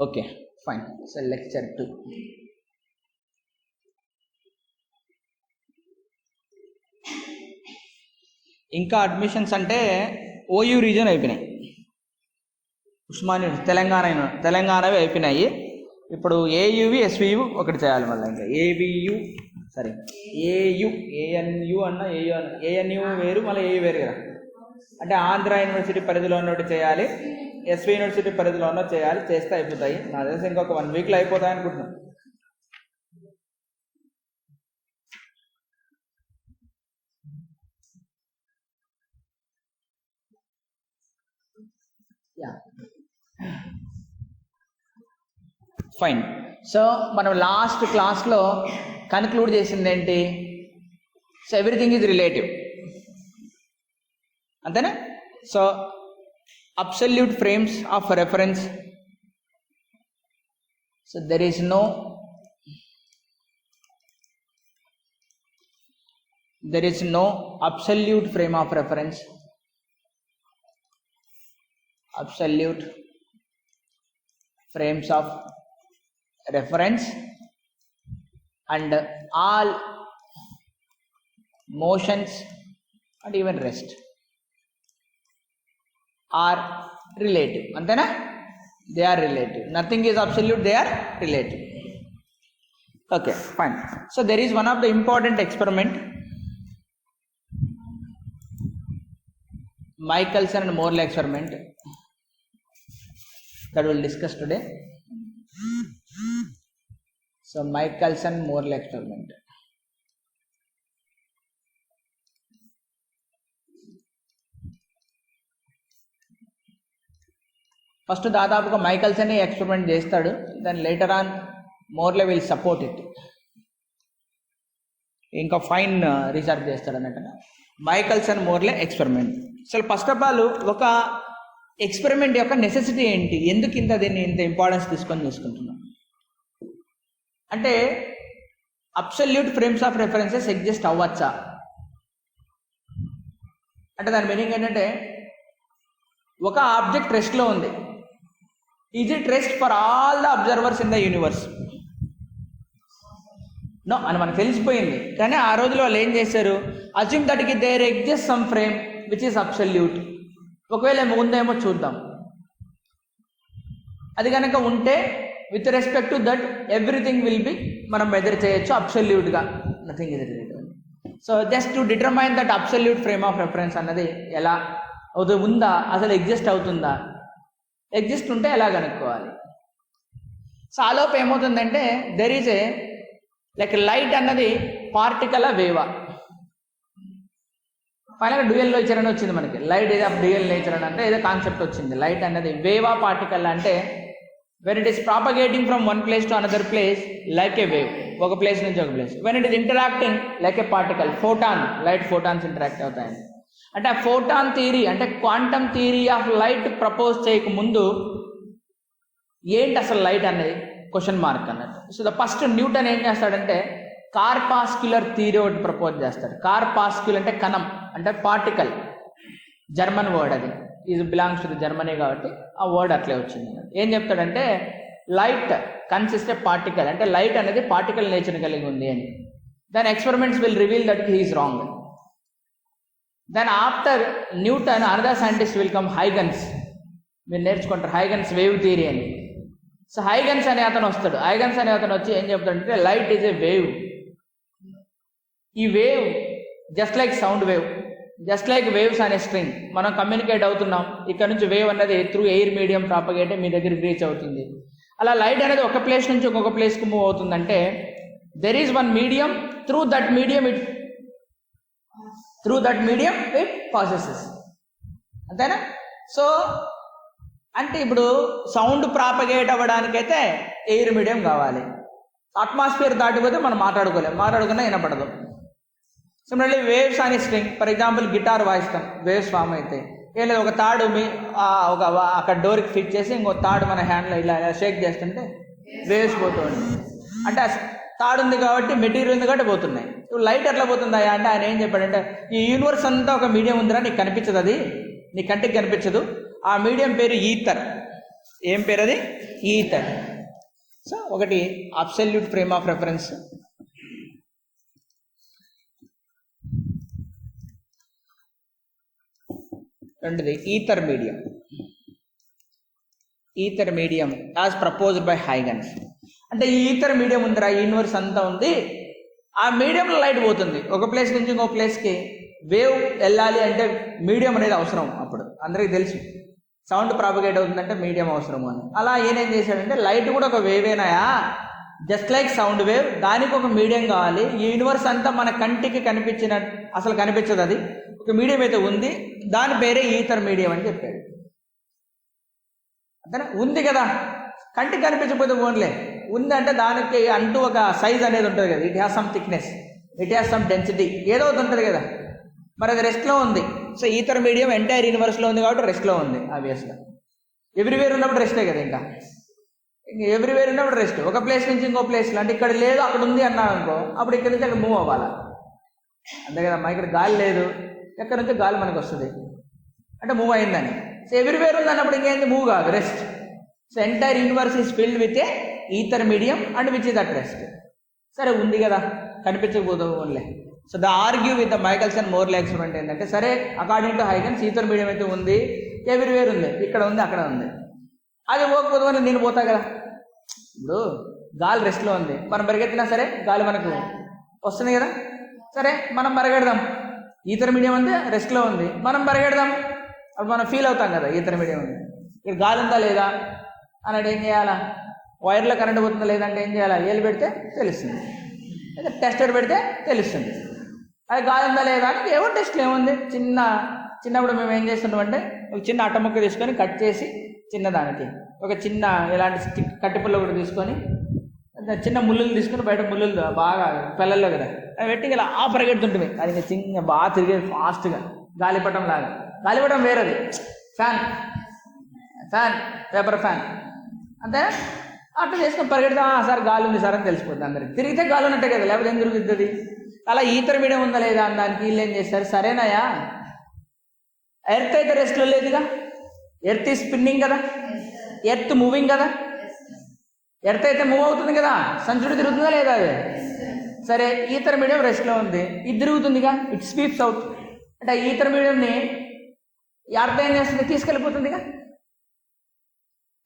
Okay fine. So lecture 2. ఇంకా admissions అంటే OU reason అయిపోయినాయి, ఉస్మానియా తెలంగాణవి అయిపోయినాయి. ఇప్పుడు ఏయువి ఎస్వియు ఒకటి చేయాలి మళ్ళీ. ఇంకా ఏబియు సరే ఏయు ఏఎన్యు అన్న ఏయు అన్న ఏఎన్యు వేరు మళ్ళీ ఏయు వేరు కదా. అంటే ఆంధ్ర యూనివర్సిటీ పరిధిలో ఉన్నట్టు చేయాలి, ఎస్వి యూనివర్సిటీ పరిధిలో ఉన్నట్టు చేయాలి. చేస్తే అయిపోతాయి. నా తెలిసి ఇంకొక 1 వీక్లో అయిపోతాయి అనుకుంటున్నాను. ఫైన్. సో మనం లాస్ట్ క్లాస్లో కన్క్లూడ్ చేసింది ఏంటి? సో ఎవ్రీథింగ్ ఈజ్ రిలేటివ్, అంతేనా? So absolute frames of reference, so there is no absolute frame of reference, absolute frames of reference, and all motions and even rest are relative. Antena? They are relative. Nothing is absolute, they are relative. Okay, fine. So there is one of the important experiment, Michelson and Morley experiment, that we will discuss today. So Michelson-Morley experiment. First దాదాపుగా Michelson experiment చేస్తాడు, దాని later on Morley will support it. ఇంకా fine research చేస్తాడు అన్నట్టు Michelson Morley experiment. అసలు first of all ఒక experiment యొక్క necessity ఏంటి, ఎందుకు దీన్ని ఇంత ఇంపార్టెన్స్ తీసుకొని చేసుకుంటున్నాం అంటే, absolute frames of references exist అవ్వచ్చా అంటే దాని మీనింగ్ ఏంటంటే, ఒక ఆబ్జెక్ట్ రెస్ట్లో ఉంది. Is it rest for all the observers in the universe? No అని మనకు తెలిసిపోయింది. కానీ ఆ రోజులో వాళ్ళు ఏం చేశారు, assume that there exist some frame which is absolute. ఒకవేళ ఉందేమో చూద్దాం. అది కనుక ఉంటే with respect to that everything will be మనం మెజర్ చేయొచ్చు అబ్సల్యూట్గా, nothing is relative. So just to determine that absolute frame of reference అన్నది ఎలా ఉందా, అసలు ఎగ్జిస్ట్ అవుతుందా, ఎగ్జిస్ట్ ఉంటే ఎలా కనుక్కోవాలి. సో ఆలోపు ఏమవుతుందంటే, there is a like light అన్నది పార్టికలా వేవా. ఫైనల్గా డ్యూయల్ నేచర్ అని వచ్చింది మనకి. లైట్ ఏదో డ్యూయల్ నేచర్ అని అంటే ఏదో కాన్సెప్ట్ వచ్చింది. లైట్ అనేది వేవా పార్టికల్ అంటే when it is propagating from one place to another place like A wave, ఒక ప్లేస్ నుంచి ఒక place. When it is interacting like A particle, photon, light photons interact అవుతాయని. అంటే ఆ ఫోటాన్ థియరీ అంటే quantum theory of light propose చేయక ముందు ఏంటి అసలు లైట్ అనేది క్వశ్చన్ మార్క్ అన్నట్టు. సో ద ఫస్ట్ న్యూటన్ ఏం చేస్తాడంటే కార్పాస్క్యులర్ థియరీ ఒకటి ప్రపోజ్ చేస్తాడు. కార్పాస్క్యులర్ అంటే కణం, అంటే పార్టికల్, జర్మన్ వర్డ్, అది ఇది బిలాంగ్స్ టు జర్మనీ కాబట్టి ఆ వర్డ్ అట్లే వచ్చింది. ఏం చెప్తాడంటే లైట్ కన్సిస్ట్ ఏ పార్టికల్, అంటే లైట్ అనేది పార్టికల్ నేచర్ కలిగి ఉంది అని. Then experiments will reveal that he is wrong. Then after Newton another scientist will come, Huygens. మీరు నేర్చుకుంటారు హైగన్స్ వేవ్ థియరీ అని. సో హైగన్స్ అనే అతను వస్తాడు. హైగన్స్ అనే అతను వచ్చి ఏం చెప్తాడంటే లైట్ ఈజ్ ఏ వేవ్. ఈ wave just like sound wave, just like waves అనే స్ట్రింగ్ మనం కమ్యూనికేట్ అవుతున్నాం. ఇక్కడ నుంచి వేవ్ అనేది త్రూ ఎయిర్ మీడియం ప్రాపగేట్ మీ దగ్గరికి రీచ్ అవుతుంది. అలా లైట్ అనేది ఒక ప్లేస్ నుంచి ఇంకొక ప్లేస్కి మూవ్ అవుతుందంటే there is one medium, through that medium it passes. అంతేనా? సో అంటే ఇప్పుడు సౌండ్ ప్రాపగేట్ అవ్వడానికైతే ఎయిర్ మీడియం కావాలి. అట్మాస్ఫియర్ దాటిపోతే మనం మాట్లాడుకున్నా వినపడదు. సిమిలర్లీ వేవ్స్ అనే స్ట్రింగ్, ఫర్ ఎగ్జాంపుల్ గిటార్ వాయిస్తాం, వేవ్స్ ఫామ్ అయితే ఏం లేదు, ఒక తాడు అక్కడ డోర్కి ఫిట్ చేసి ఇంకో తాడు మన హ్యాండ్లో ఇలా షేక్ చేస్తుంటే వేవ్స్ పోతుంది. అంటే తాడు ఉంది కాబట్టి, మెటీరియల్ ఉంది కాబట్టి పోతున్నాయి. ఇప్పుడు లైట్ ఎట్లా పోతుందా అంటే ఆయన ఏం చెప్పాడంటే, ఈ యూనివర్స్ అంతా ఒక మీడియం ఉందిరా, నీకు కనిపించదు, అది నీ కంటికి కనిపించదు. ఆ మీడియం పేరు ఈథర్. ఏం పేరు అది? ఈథర్. సో ఒకటి అబ్సల్యూట్ ఫ్రేమ్ ఆఫ్ రెఫరెన్స్, రెండోది ether medium. Ether medium as proposed by Huygens. అంటే ఈ ఈథర్ మీడియం ఉందిరా, యూనివర్స్ అంతా ఉంది, ఆ మీడియంలో లైట్ పోతుంది. ఒక ప్లేస్ నుంచి ఇంకో ప్లేస్కి వేవ్ వెళ్ళాలి అంటే మీడియం అనేది అవసరం. అప్పుడు అందరికీ తెలుసు సౌండ్ ప్రాపగేట్ అవుతుందంటే మీడియం అవసరము అని. అలా ఈయనేం చేశాడంటే లైట్ కూడా ఒక వేవేనాయా, జస్ట్ లైక్ సౌండ్ వేవ్, దానికి ఒక మీడియం కావాలి. ఈ యూనివర్స్ అంతా మన కంటికి కనిపించిన అసలు కనిపించదు, అది ఒక మీడియం అయితే ఉంది, దాని పేరే ఈథర్ మీడియం అని చెప్పాడు. అంతేనా? ఉంది కదా, కంటికి కనిపించకపోతే ఓన్లే ఉంది అంటే దానికి అంటూ ఒక సైజ్ అనేది ఉంటుంది కదా, it has some thickness, it has some density, ఏదో ఒకటి ఉంటుంది కదా. మరి అది రెస్ట్లో ఉంది. సో ఈథర్ మీడియం ఎంటైర్ యూనివర్స్లో ఉంది కాబట్టి రెస్ట్లో ఉంది. ఆబ్వియస్గా ఎవ్రీవేర్ ఉన్నప్పుడు రెస్టే కదా, ఇంకా ఎవ్రీవేర్ ఉన్నప్పుడు రెస్ట్. ఒక ప్లేస్ నుంచి ఇంకో ప్లేస్లో అంటే ఇక్కడ లేదు అక్కడ ఉంది అన్నాడు అనుకో, అప్పుడు ఇక్కడ నుంచి అక్కడ మూవ్ అవ్వాలి, అంతే కదమ్మా. ఇక్కడ గాలి లేదు, ఎక్కడ నుంచి గాలి మనకు వస్తుంది అంటే మూవ్ అయిందని. సో ఎవ్రీవేర్ ఉంది అన్నప్పుడు ఇంకేంది, మూవ్ కాదు, rest. So entire universe is filled with a ether medium and which is that rest. సరే ఉంది కదా, కనిపించకపోదు only. So the argue with the Michelson Morley experiment ఏంటంటే, సరే according to Huygens ether medium అయితే ఉంది, ఎవ్రీవేర్ ఉంది, ఇక్కడ ఉంది అక్కడ ఉంది, అది పోకపోతే వల్ల నేను పోతా కదా. ఇప్పుడు గాలి రెస్ట్లో ఉంది, మనం పరిగెత్తినా సరే గాలి మనకు వస్తుంది కదా. సరే మనం పరిగెడదాం, ఈథర్ మీడియం అంటే రెస్ట్లో ఉంది, మనం పరిగెడదాం, అప్పుడు మనం ఫీల్ అవుతాం కదా ఈథర్ మీడియం ఉంది. ఇక్కడ గాలి ఉందా లేదా అన్నట్టు ఏం చేయాలా, వైర్లో కరెంట్ పోతుందా లేదంటే ఏం చేయాలా, ఏలు పెడితే తెలుస్తుంది, లేదా టెస్టర్ పెడితే తెలుస్తుంది. అది గాలి ఉందా లేదా అని ఏవో టెస్ట్లు ఏముంది. చిన్నప్పుడు మేము ఏం చేస్తున్నాం అంటే ఒక చిన్న అట్ట ముక్క తీసుకొని కట్ చేసి చిన్నదానికి ఒక చిన్న ఇలాంటి స్టిక్ కట్టిపుల్ల కూడా తీసుకొని చిన్న ముళ్ళులు తీసుకొని బయట ముళ్ళులు బాగా పిల్లల్లో కదా అవి పెట్టి ఇలా పరిగెడుతుంటుంది. అది ఇంకా చిన్న బాగా తిరిగేది ఫాస్ట్గా, గాలిపటం లాగా. గాలిపటం వేరేది, ఫ్యాన్ పేపర్ ఫ్యాన్, అంతే. అట్లా చేసుకొని పరిగెడతా, సార్ గాలి ఉంది సార్ అని తెలిసిపోతుంది అందరికి. తిరిగితే గాలి ఉన్నట్టే కదా, లేకపోతే ఏం తిరుగుతుంది. అలా ఈథర్ మీడియం ఉందా లేదా అని దానికి వీళ్ళు ఏం చేస్తారు, సరేనాయా ఎర్త్ అయితే రెస్ట్లో లేదుగా, ఎర్త్ ఈ స్పిన్నింగ్ కదా, ఎర్త్ మూవింగ్ కదా, ఎర్త్ అయితే మూవ్ అవుతుంది కదా, సంచుడు తిరుగుతుందా లేదా అది. సరే ఈథర్ మీడియం రెస్ట్లో ఉంది, ఇది తిరుగుతుందిగా, ఇట్ స్వీప్స్ అవుట్. అంటే ఈథర్ మీడియంని ఎర్త్ ఏం చేస్తుంది, తీసుకెళ్ళిపోతుందిగా,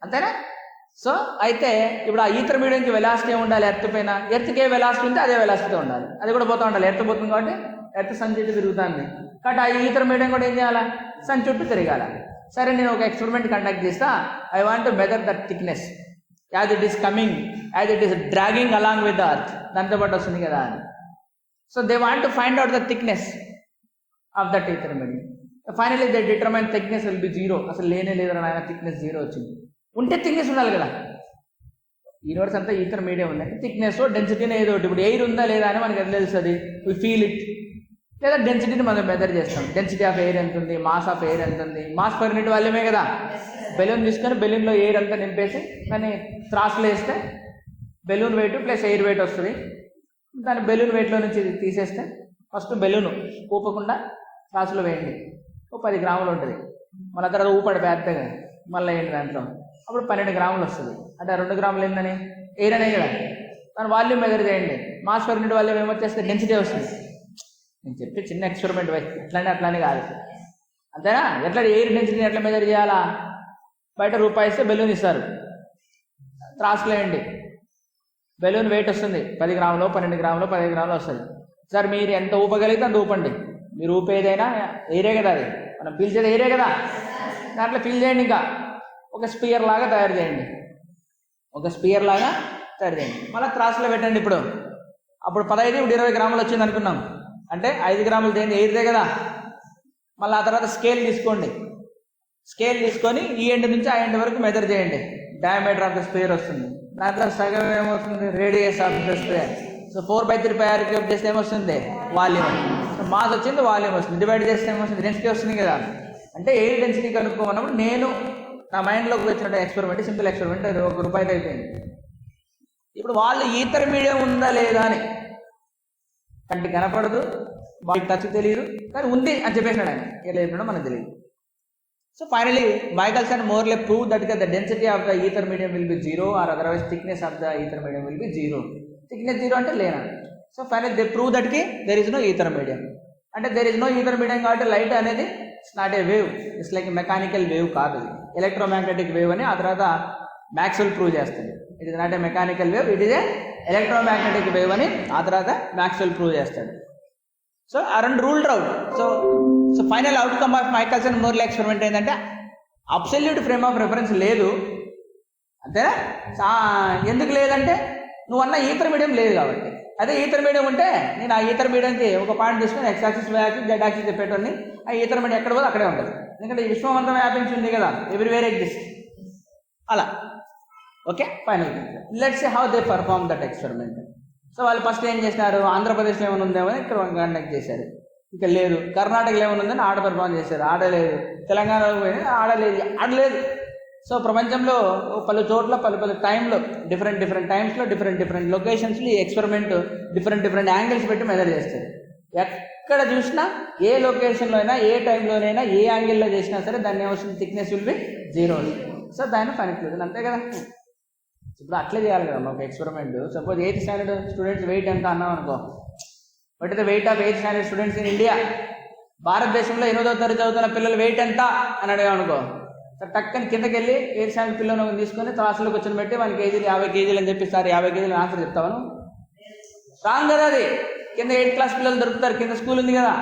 అంతేనా. సో అయితే ఇప్పుడు ఆ ఈథర్ మీడియంకి వెలాసిటీ ఉండాలి ఎర్త్ పైన, ఎర్త్కి ఏ వెలాసిటీ ఉంటే అదే వెలాసిటీ ఉండాలి, అది కూడా పోతూ ఉండాలి. ఎర్త్ పోతుంది కాబట్టి ఎర్త్ సన్ చుట్టూ తిరుగుతుంది కాబట్టి ఆ ఈథర్ మీడియం కూడా ఏం చేయాలా, సన్ చుట్టూ తిరగాల. సరే నేను ఒక ఎక్స్పెరిమెంట్ కండక్ట్ చేస్తా, I want to measure that thickness as it is coming, as it is dragging along with the earth, దాంతో పాటు వస్తుంది కదా అని. So they want to find out the thickness of that ether medium. Finally they determine thickness will B zero. అసలు లేనే లేదు ఆయన, thickness zero వచ్చింది. ఉంటే థిక్నెస్ ఉండాలి కదా, యూనివర్స్ అంతా ఈథర్ మీడియం ఉంది, థిక్నెస్ డెన్సిటీనే ఏదో ఒకటి. ఇప్పుడు ఎయిర్ ఉందా లేదా అని మనకి ఎంత తెలుస్తుంది, వి ఫీల్ ఇట్. లేదా డెన్సిటీని మనం మెజర్ చేస్తాం, డెన్సిటీ ఆఫ్ ఎయిర్ ఎంత ఉంది, మాస్ ఆఫ్ ఎయిర్ ఎంత ఉంది. మాస్ పర్ యూనిట్ వాల్యూమే కదా. బెలూన్ తీసుకొని బెలూన్లో ఎయిర్ అంతా నింపేసి కానీ త్రాసులో వేస్తే balloon weight plus air weight వస్తుంది. దాన్ని బెలూన్ వెయిట్లో నుంచి తీసేస్తే ఫస్ట్ బెలూన్ ఊపకుండా త్రాసులో వేయండి, 10 గ్రాములు ఉంటుంది. మళ్ళీ తర్వాత ఊపడి పెద్దగా మళ్ళీ వేయండి దాంట్లో, అప్పుడు 12 గ్రాములు వస్తుంది. అంటే 2 గ్రాములు ఏందని ఎయిర్ అనే కదా. దాని వాల్యూమ్ మెజర్ చేయండి, మాస్ పర్ యూనిట్ వాల్యూమ్ ఏమొచ్చేస్తే డెన్సిటీ వస్తుంది. నేను చెప్పే చిన్న ఎక్స్పెరిమెంట్ అట్లానే కాదు, అంతేనా. ఎట్లా ఎయిర్ డెన్సిటీని ఎట్లా మెజర్ చేయాలా, బయట రూపాయి ఇస్తే బెలూన్ ఇస్తారు, త్రాసులో వేయండి, బెలూన్ వెయిట్ వస్తుంది 10 గ్రాములు 12 గ్రాములు 15 గ్రాములు వస్తుంది. సార్ మీరు ఎంత ఊపగలిగితే అంత ఊపండి, మీరు ఊపేదైనా ఎయిరే కదా, అది మనం పీల్చేది ఎయిరే కదా, దాంట్లో ఫిల్ చేయండి. ఇంకా ఒక స్పియర్ లాగా తయారు చేయండి, మళ్ళీ త్రాసులో పెట్టండి. అప్పుడు 15 ఇప్పుడు 20 గ్రాములు వచ్చింది అనుకున్నాం అంటే 5 గ్రాములు దేని ఎయిర్దే కదా. మళ్ళీ ఆ తర్వాత స్కేల్ తీసుకోండి, స్కేల్ తీసుకొని ఈ ఎండ్ నుంచి ఆ ఎండ్ వరకు మెజర్ చేయండి, డయామీటర్ ఆఫ్ ద స్పియర్ వస్తుంది. దాంట్లో సగం ఏమవుతుంది, radius of the spear. So 4/3πr cube చేస్తే ఏమొస్తుంది, వాల్యూమ్. మాస్ వచ్చింది, వాల్యూమ్ వస్తుంది, డివైడ్ చేస్తే ఏమొస్తుంది, డెన్సిటీ వస్తుంది కదా. అంటే ఎయిర్ డెన్సిటీ కనుక్కోమన్నప్పుడు నేను నా మైండ్లోకి వచ్చిన ఎక్స్పెరిమెంట్, సింపుల్ ఎక్స్పెరిమెంట్, అది ₹1 అయిపోయింది. ఇప్పుడు వాళ్ళు ఈథర్ మీడియం ఉందా లేదా అని కంటికి కనపడదు, వాళ్ళకి టచ్ తెలియదు, కానీ ఉంది అని చెప్పేసినాడు ఆయన. ఎలా చెప్పినాడో మనకు తెలియదు. So finally, Michelson Morley proved that the density of the ether medium will be 0 or otherwise thickness of the ether medium will be 0. Thickness 0 అంటే లేనా. So finally they proved that there is no ether medium. అంటే there is no ether medium కాబట్టి light అనేది it's not a wave, it's like mechanical wave కాదు, electromagnetic wave అని ఆ తర్వాత Maxwell prove చేస్తుంది. It is not a mechanical wave, it is a electromagnetic wave అని ఆ తర్వాత మ్యాక్స్వెల్ ప్రూవ్ చేస్తాడు. సో ఆ రెండు ruled out. So final outcome of Michelson Morley experiment ఏంటంటే అబ్సల్యూట్ ఫ్రేమ్ ఆఫ్ రెఫరెన్స్ లేదు, అంతేనా. ఎందుకు లేదంటే నువ్వు అన్న ఈథర్ మీడియం లేదు కాబట్టి. అదే ఈథర్ మీడియం ఉంటే నేను ఆ ఈథర్ మీడియంకి ఒక పాయింట్ తీసుకుని X axis Y axis Z axis చెప్పేటోని, ఆ ఈథర్ మీడియం ఎక్కడ పోతే అక్కడే ఉంటుంది, ఎందుకంటే ఈ విశ్వం అంతా వ్యాపించి ఉంది కదా, ఎవ్రీవేర్ ఎగ్జిస్ట్ అలా. Okay, final let's see how they perform that experiment. So వాళ్ళు ఫస్ట్ ఏం చేసినారు, ఆంధ్రప్రదేశ్లో ఏమైనా ఉందేమో ఇక్కడ కండక్ట్ చేశారు, ఇంకా లేదు. కర్ణాటకలో ఏమైనా ఉందని ఆడ పర్ఫార్మ్ చేశారు, ఆడలేదు. తెలంగాణలో పోయింది, ఆడలేదు. సో ప్రపంచంలో పలు చోట్ల పలు టైంలో డిఫరెంట్ టైమ్స్లో డిఫరెంట్ లొకేషన్స్లో ఈ ఎక్స్పెరిమెంట్ డిఫరెంట్ యాంగిల్స్ పెట్టి మెజర్ చేస్తారు. ఎక్కడ చూసినా ఏ లొకేషన్లో అయినా ఏ టైంలోనైనా ఏ యాంగిల్లో చేసినా సరే దాన్ని ఏమొస్తుంది, థిక్నెస్ విల్ బి 0. సో దాన్ని ఫైనల్ అంతే కదా. ఇప్పుడు అట్లే చేయాలి కదా ఒక experiment. Suppose 8th standard students weight ఎంత అన్నాం అనుకో, what is the weight of 8th standard students in India. భారతదేశంలో 8వ తరగతి చదువుతున్న పిల్లల వెయిట్ ఎంత అని అడిగాం అనుకో, టక్కని కిందకి వెళ్ళి 8th స్టాండర్డ్ పిల్లలు తీసుకొని క్లాసులో కూర్చొని పెట్టి 1 కేజీలు 50 కేజీలు అని చెప్పి సార్ 50 కేజీలు ఆన్సర్ చెప్తాను. రాంగ్ కదా అది. కింద 8th క్లాస్ పిల్లలు దొరుకుతారు, కింద స్కూల్ ఉంది కదా.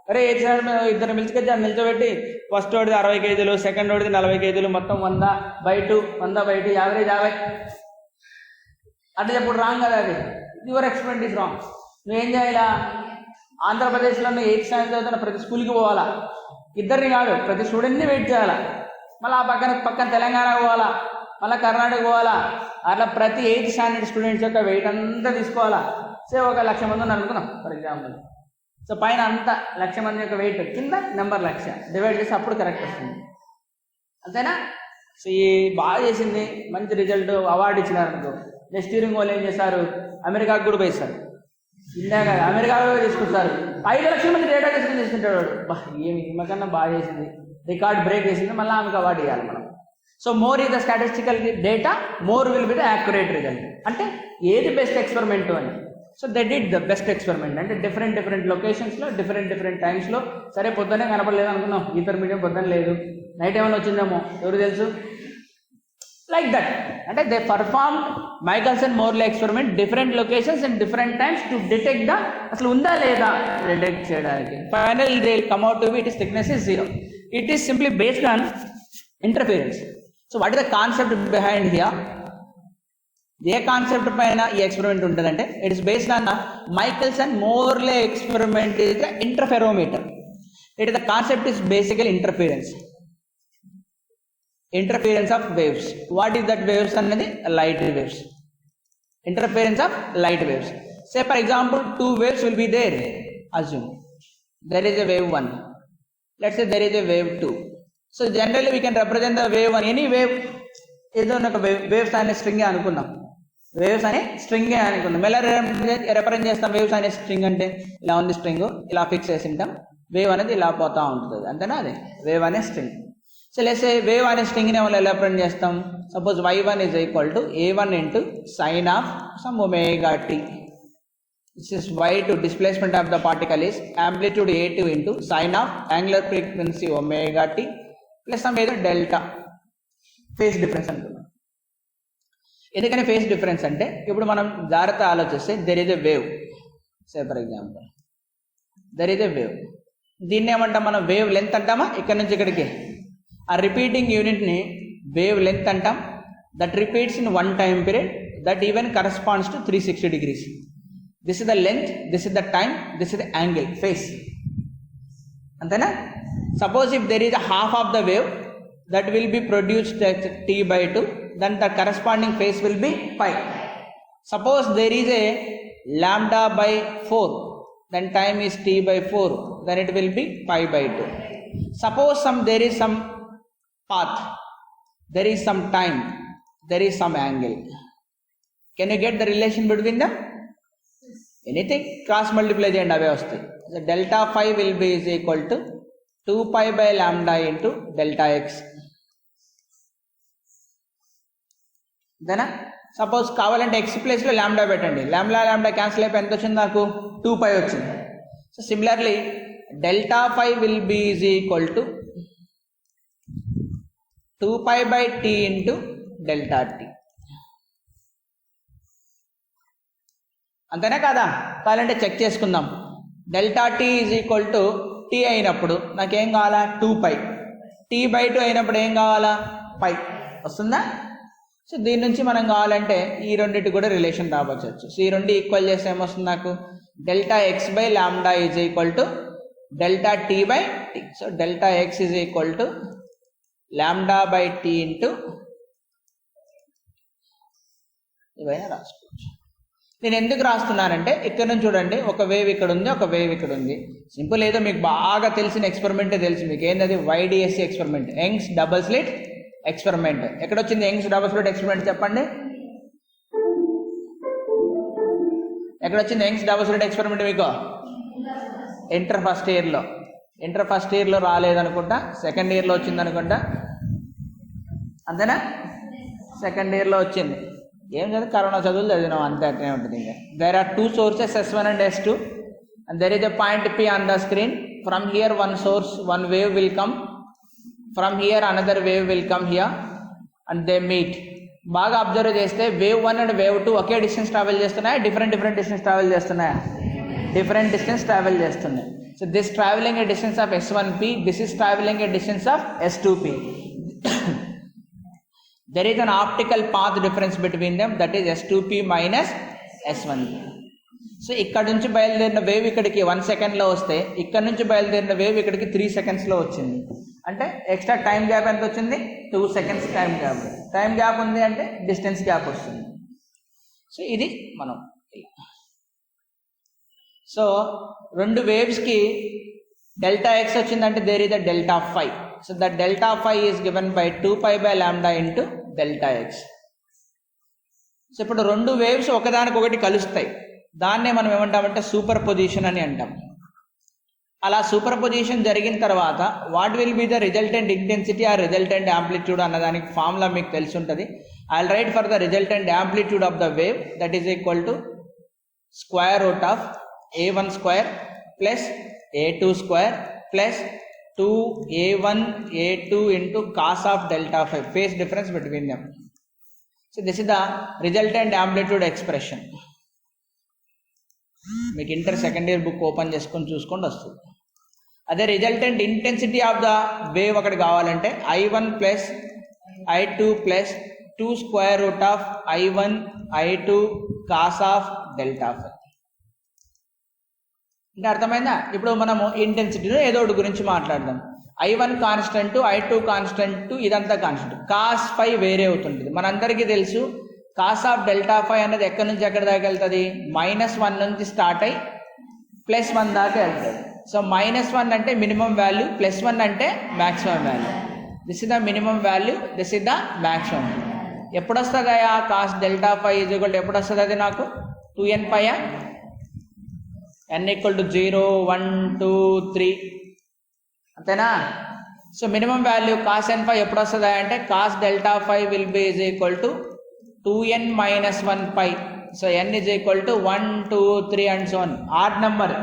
అరే 8th స్టాండర్డ్ ఇద్దరు పిలిచికొచ్చి అని నిల్చోబెట్టి ఫస్ట్ వాడిది 60 కేజీలు, సెకండ్ వాడిది 40 కేజీలు, మొత్తం 100/2 యావరేజ్ 50 అట్లా చెప్పుడు. రాంగ్ కదా అది. Your experiment is wrong. నువ్వేం చేయాలా, ఆంధ్రప్రదేశ్లో 8th స్టాండర్డ్ చదువుతున్న ప్రతి స్కూల్కి పోవాలా, ఇద్దరిని కాదు ప్రతి స్టూడెంట్ని వెయిట్ చేయాలా. మళ్ళీ ఆ పక్కన తెలంగాణ పోవాలా, మళ్ళీ కర్ణాటక పోవాలా. అట్లా ప్రతి 8th స్టాండర్డ్ స్టూడెంట్స్ యొక్క వెయిట్ అంతా తీసుకోవాలా. సే 1,00,000 మంది అని అనుకున్నాం ఫర్ ఎగ్జాంపుల్. సో పైన అంతా 1,00,000 మంది యొక్క వెయిట్, కింద నెంబర్ 1,00,000 డివైడ్ చేసి అప్పుడు కరెక్ట్ వస్తుంది, అంతేనా. సో ఈ బాగా చేసింది, మంచి రిజల్ట్, అవార్డు ఇచ్చినారు అనుకో. నెక్స్ట్ ఇయరింగ్ వాళ్ళు ఏం చేస్తారు, అమెరికాకు కూడా పోయిస్తారు. ఇండియా కాదు అమెరికాలో తీసుకుంటారు. 5,00,000 మంది డేటా తీసుకుంటాడు వాడు. ఏమి ఈమెకన్నా బాగా చేసింది, రికార్డ్ బ్రేక్ చేసింది, మళ్ళీ ఆమెకు అవార్డు ఇవ్వాలి మనం. So more is the statistical data, more will be the accurate result. అంటే ఏది బెస్ట్ ఎక్స్పెరిమెంట్ అని. So they did the best experiment. అంటే డిఫరెంట్ లొకేషన్స్లో డిఫరెంట్ టైమ్స్లో. సరే పొద్దున్నే కనపడలేదు అనుకున్నాం, ఈథర్ మీడియం పొద్దున్న లేదు, నైట్ ఏమైనా వచ్చిందేమో ఎవరు తెలుసు. Like that. అంటే they perform Michelson Morley experiment different locations and different times to detect the అసలు ఉందా లేదా డిటెక్ట్ చేయడానికి. Final they come out to be it is thickness is 0. It is simply based on interference. So what is the concept behind here. ఏ concept పైన ఈ experiment ఉంటుందంటే it is based on the Michelson Morley experiment is the interferometer. It is the concept is బేసికల్ interference of waves. What is that waves అన్నది light waves. Interference of light waves. Say for example 2 waves will be there. Assume there is a wave 1. Let's say there is a wave 2. So generally we can represent the wave 1, any wave ఏదో ఒక waves అనే string అనుకుందాం. Waves అనే string అనుకుందాం. ఎలా represent చేస్తాం waves అనే string అంటే ఇలా ఉంది స్ట్రింగ్, ఇలా ఫిక్స్ చేసి ఉంటాం, వేవ్ అనేది ఇలా పోతా ఉంటుంది, అంతేనా. అదే వేవ్ అనే string. So let's say wave అనే స్ట్రింగ్ని మనం ఎలా రిప్రజెంట్ చేస్తాం. Suppose y1 is equal to a1 into sin of some omega t. This is y2, displacement of the particle is amplitude a2 into sin of angular frequency omega t plus some ఏదో delta phase difference అంటున్నాం. ఎందుకని phase difference అంటే ఇప్పుడు మనం జాగ్రత్త ఆలోచిస్తే there is a wave. Say for example there is a wave. దీన్ని ఏమంటాం మనం, వేవ్ లెంత్ అంటామా. ఇక్కడ నుంచి ఇక్కడికి ఆ రిపీటింగ్ యూనిట్ని వేవ్ లెంత్ అంటాం. That repeats in 1 time period, that even corresponds to 360 degrees. This is the length, this is the time, this is the angle, phase, అంతేనా. Suppose if there is a half of the wave that will be produced at t/2, then the corresponding phase will be pi. Suppose there is a λ/4, then time is t/4, then it will be pi/2. Suppose there is some path, there is some time, there is some angle. Can you get the relation between them? Anything, cross multiply చేయండి అవే వస్తాయి. Delta phi will be is equal to 2π/λ into delta X. అంతేనా? Suppose కావాలంటే X ప్లేస్లో lambda పెట్టండి, ల్యాండా cancel అయిపోయి ఎంత వచ్చింది నాకు? 2π వచ్చింది. So similarly delta phi will be is equal to 2π/t into delta T. అంతేనా కాదా? కావాలంటే చెక్ చేసుకుందాం. Delta T is equal to T అయినప్పుడు నాకేం కావాలా? 2π. t/2 అయినప్పుడు ఏం కావాలా? π. వస్తుందా? సో దీని నుంచి మనం కావాలంటే ఈ రెండింటి కూడా రిలేషన్ రావచ్చు. సో ఈ రెండు ఈక్వల్ చేస్తే ఏమొస్తుంది నాకు? Delta x/λ is equal to delta t/t. So delta x is equal to λ/t into ఇవైనా రాసుకోవచ్చు. నేను ఎందుకు రాస్తున్నానంటే ఇక్కడ నుంచి చూడండి, ఒక వేవ్ ఇక్కడ ఉంది, ఒక వేవ్ ఇక్కడ ఉంది. సింపుల్. ఏదో మీకు బాగా తెలిసిన ఎక్స్పెరిమెంటే తెలుసు మీకు. ఏంటది? YDSC experiment, Young's double slit experiment. ఎక్కడొచ్చింది యంగ్స్ డబుల్ స్లిట్ ఎక్స్పెరిమెంట్ చెప్పండి? ఎక్కడొచ్చింది యంగ్స్ డబుల్ స్లిట్ ఎక్స్పెరిమెంట్ మీకు? ఇంటర్ ఫస్ట్ ఇయర్లో రాలేదనుకుంటా, సెకండ్ ఇయర్లో వచ్చింది అనుకుంటా. అంతేనా? సెకండ్ ఇయర్లో వచ్చింది. ఏం చదువు? కరోనా చదువులు చదివినాం, అంతే అట్లనే ఉంటుంది. ఇంకా there are 2 sources S1 and S2 and there is a point P on the screen. From here one source, one wave will come, from here another wave will come here and they meet. బాగా observe చేస్తే wave 1 and wave 2 ఒకే distance travel చేస్తున్నాయా? Different distance travel చేస్తున్నాయా? Different distance travel చేస్తున్నాయి. So this travelling a distance of S1P, this is travelling a distance of S2P. There is an optical path difference between them, that is S2P minus S1P. So ఇక్కడ నుంచి బయలుదేరిన wave ఇక్కడికి 1 సెకండ్లో వస్తే, ఇక్కడ నుంచి బయలుదేరిన వేవ్ ఇక్కడికి 3 సెకండ్స్లో వచ్చింది. అంటే ఎక్స్ట్రా టైం గ్యాప్ ఎంత వచ్చింది? 2 seconds time gap. Time gap ఉంది అంటే డిస్టెన్స్ గ్యాప్ వస్తుంది. సో ఇది మనం సో రెండు వేవ్స్కి డెల్టా ఎక్స్ వచ్చిందంటే there is the delta phi. So the delta phi is given by 2π/λ into delta X. సో ఇప్పుడు రెండు వేవ్స్ ఒకదానికొకటి కలుస్తాయి, దాన్నే మనం ఏమంటామంటే సూపర్ పొజిషన్ అని అంటాం. అలా సూపర్ పొజిషన్ జరిగిన తర్వాత what will be the resultant intensity or resultant amplitude అన్నదానికి ఫార్ములా మీకు తెలిసి ఉంటుంది. I will write for the resultant amplitude of the wave, that is equal to square root of A1 square plus A2 square plus 2A1 A2 into cos of delta phi, phase difference between them. So this is the resultant amplitude expression. మీకు inter second year book open చేసుకొని చూసుకొని వస్తుంది. అదే resultant intensity of the wave అక్కడ కావాలంటే I1 plus I2 plus 2 square root of I1 I2 cos of delta phi. అంటే అర్థమైందా? ఇప్పుడు మనము ఇంటెన్సిటీలో ఏదో ఒకటి గురించి మాట్లాడదాం. I1 కాన్స్టెంట్, I2 కాన్స్టెంట్, ఇదంతా కాన్స్టెంట్. కాస్ ఫై వేరే అవుతుంటుంది. మనందరికీ తెలుసు కాస్ ఆఫ్ డెల్టా ఫై అనేది ఎక్కడి నుంచి ఎక్కడి దాకా వెళ్తుంది? -1 నుంచి స్టార్ట్ అయ్యి +1 దాకా వెళ్తుంది. సో -1 అంటే మినిమం వాల్యూ, +1 అంటే maximum value. This is the minimum value, this is the maximum. ఎప్పుడు వస్తుంది అయ్యా cos delta phi is equal to ఎప్పుడు వస్తుంది? అది నాకు 2n పైయా, n ఈక్వల్ టు 0 1 2 3 అంతేనా? So minimum value cos n phi ఎప్పుడు వస్తుంది అంటే cos delta phi will be is equal to 2n minus 1 pi. So n is equal to 1 2 3 and so on. Odd number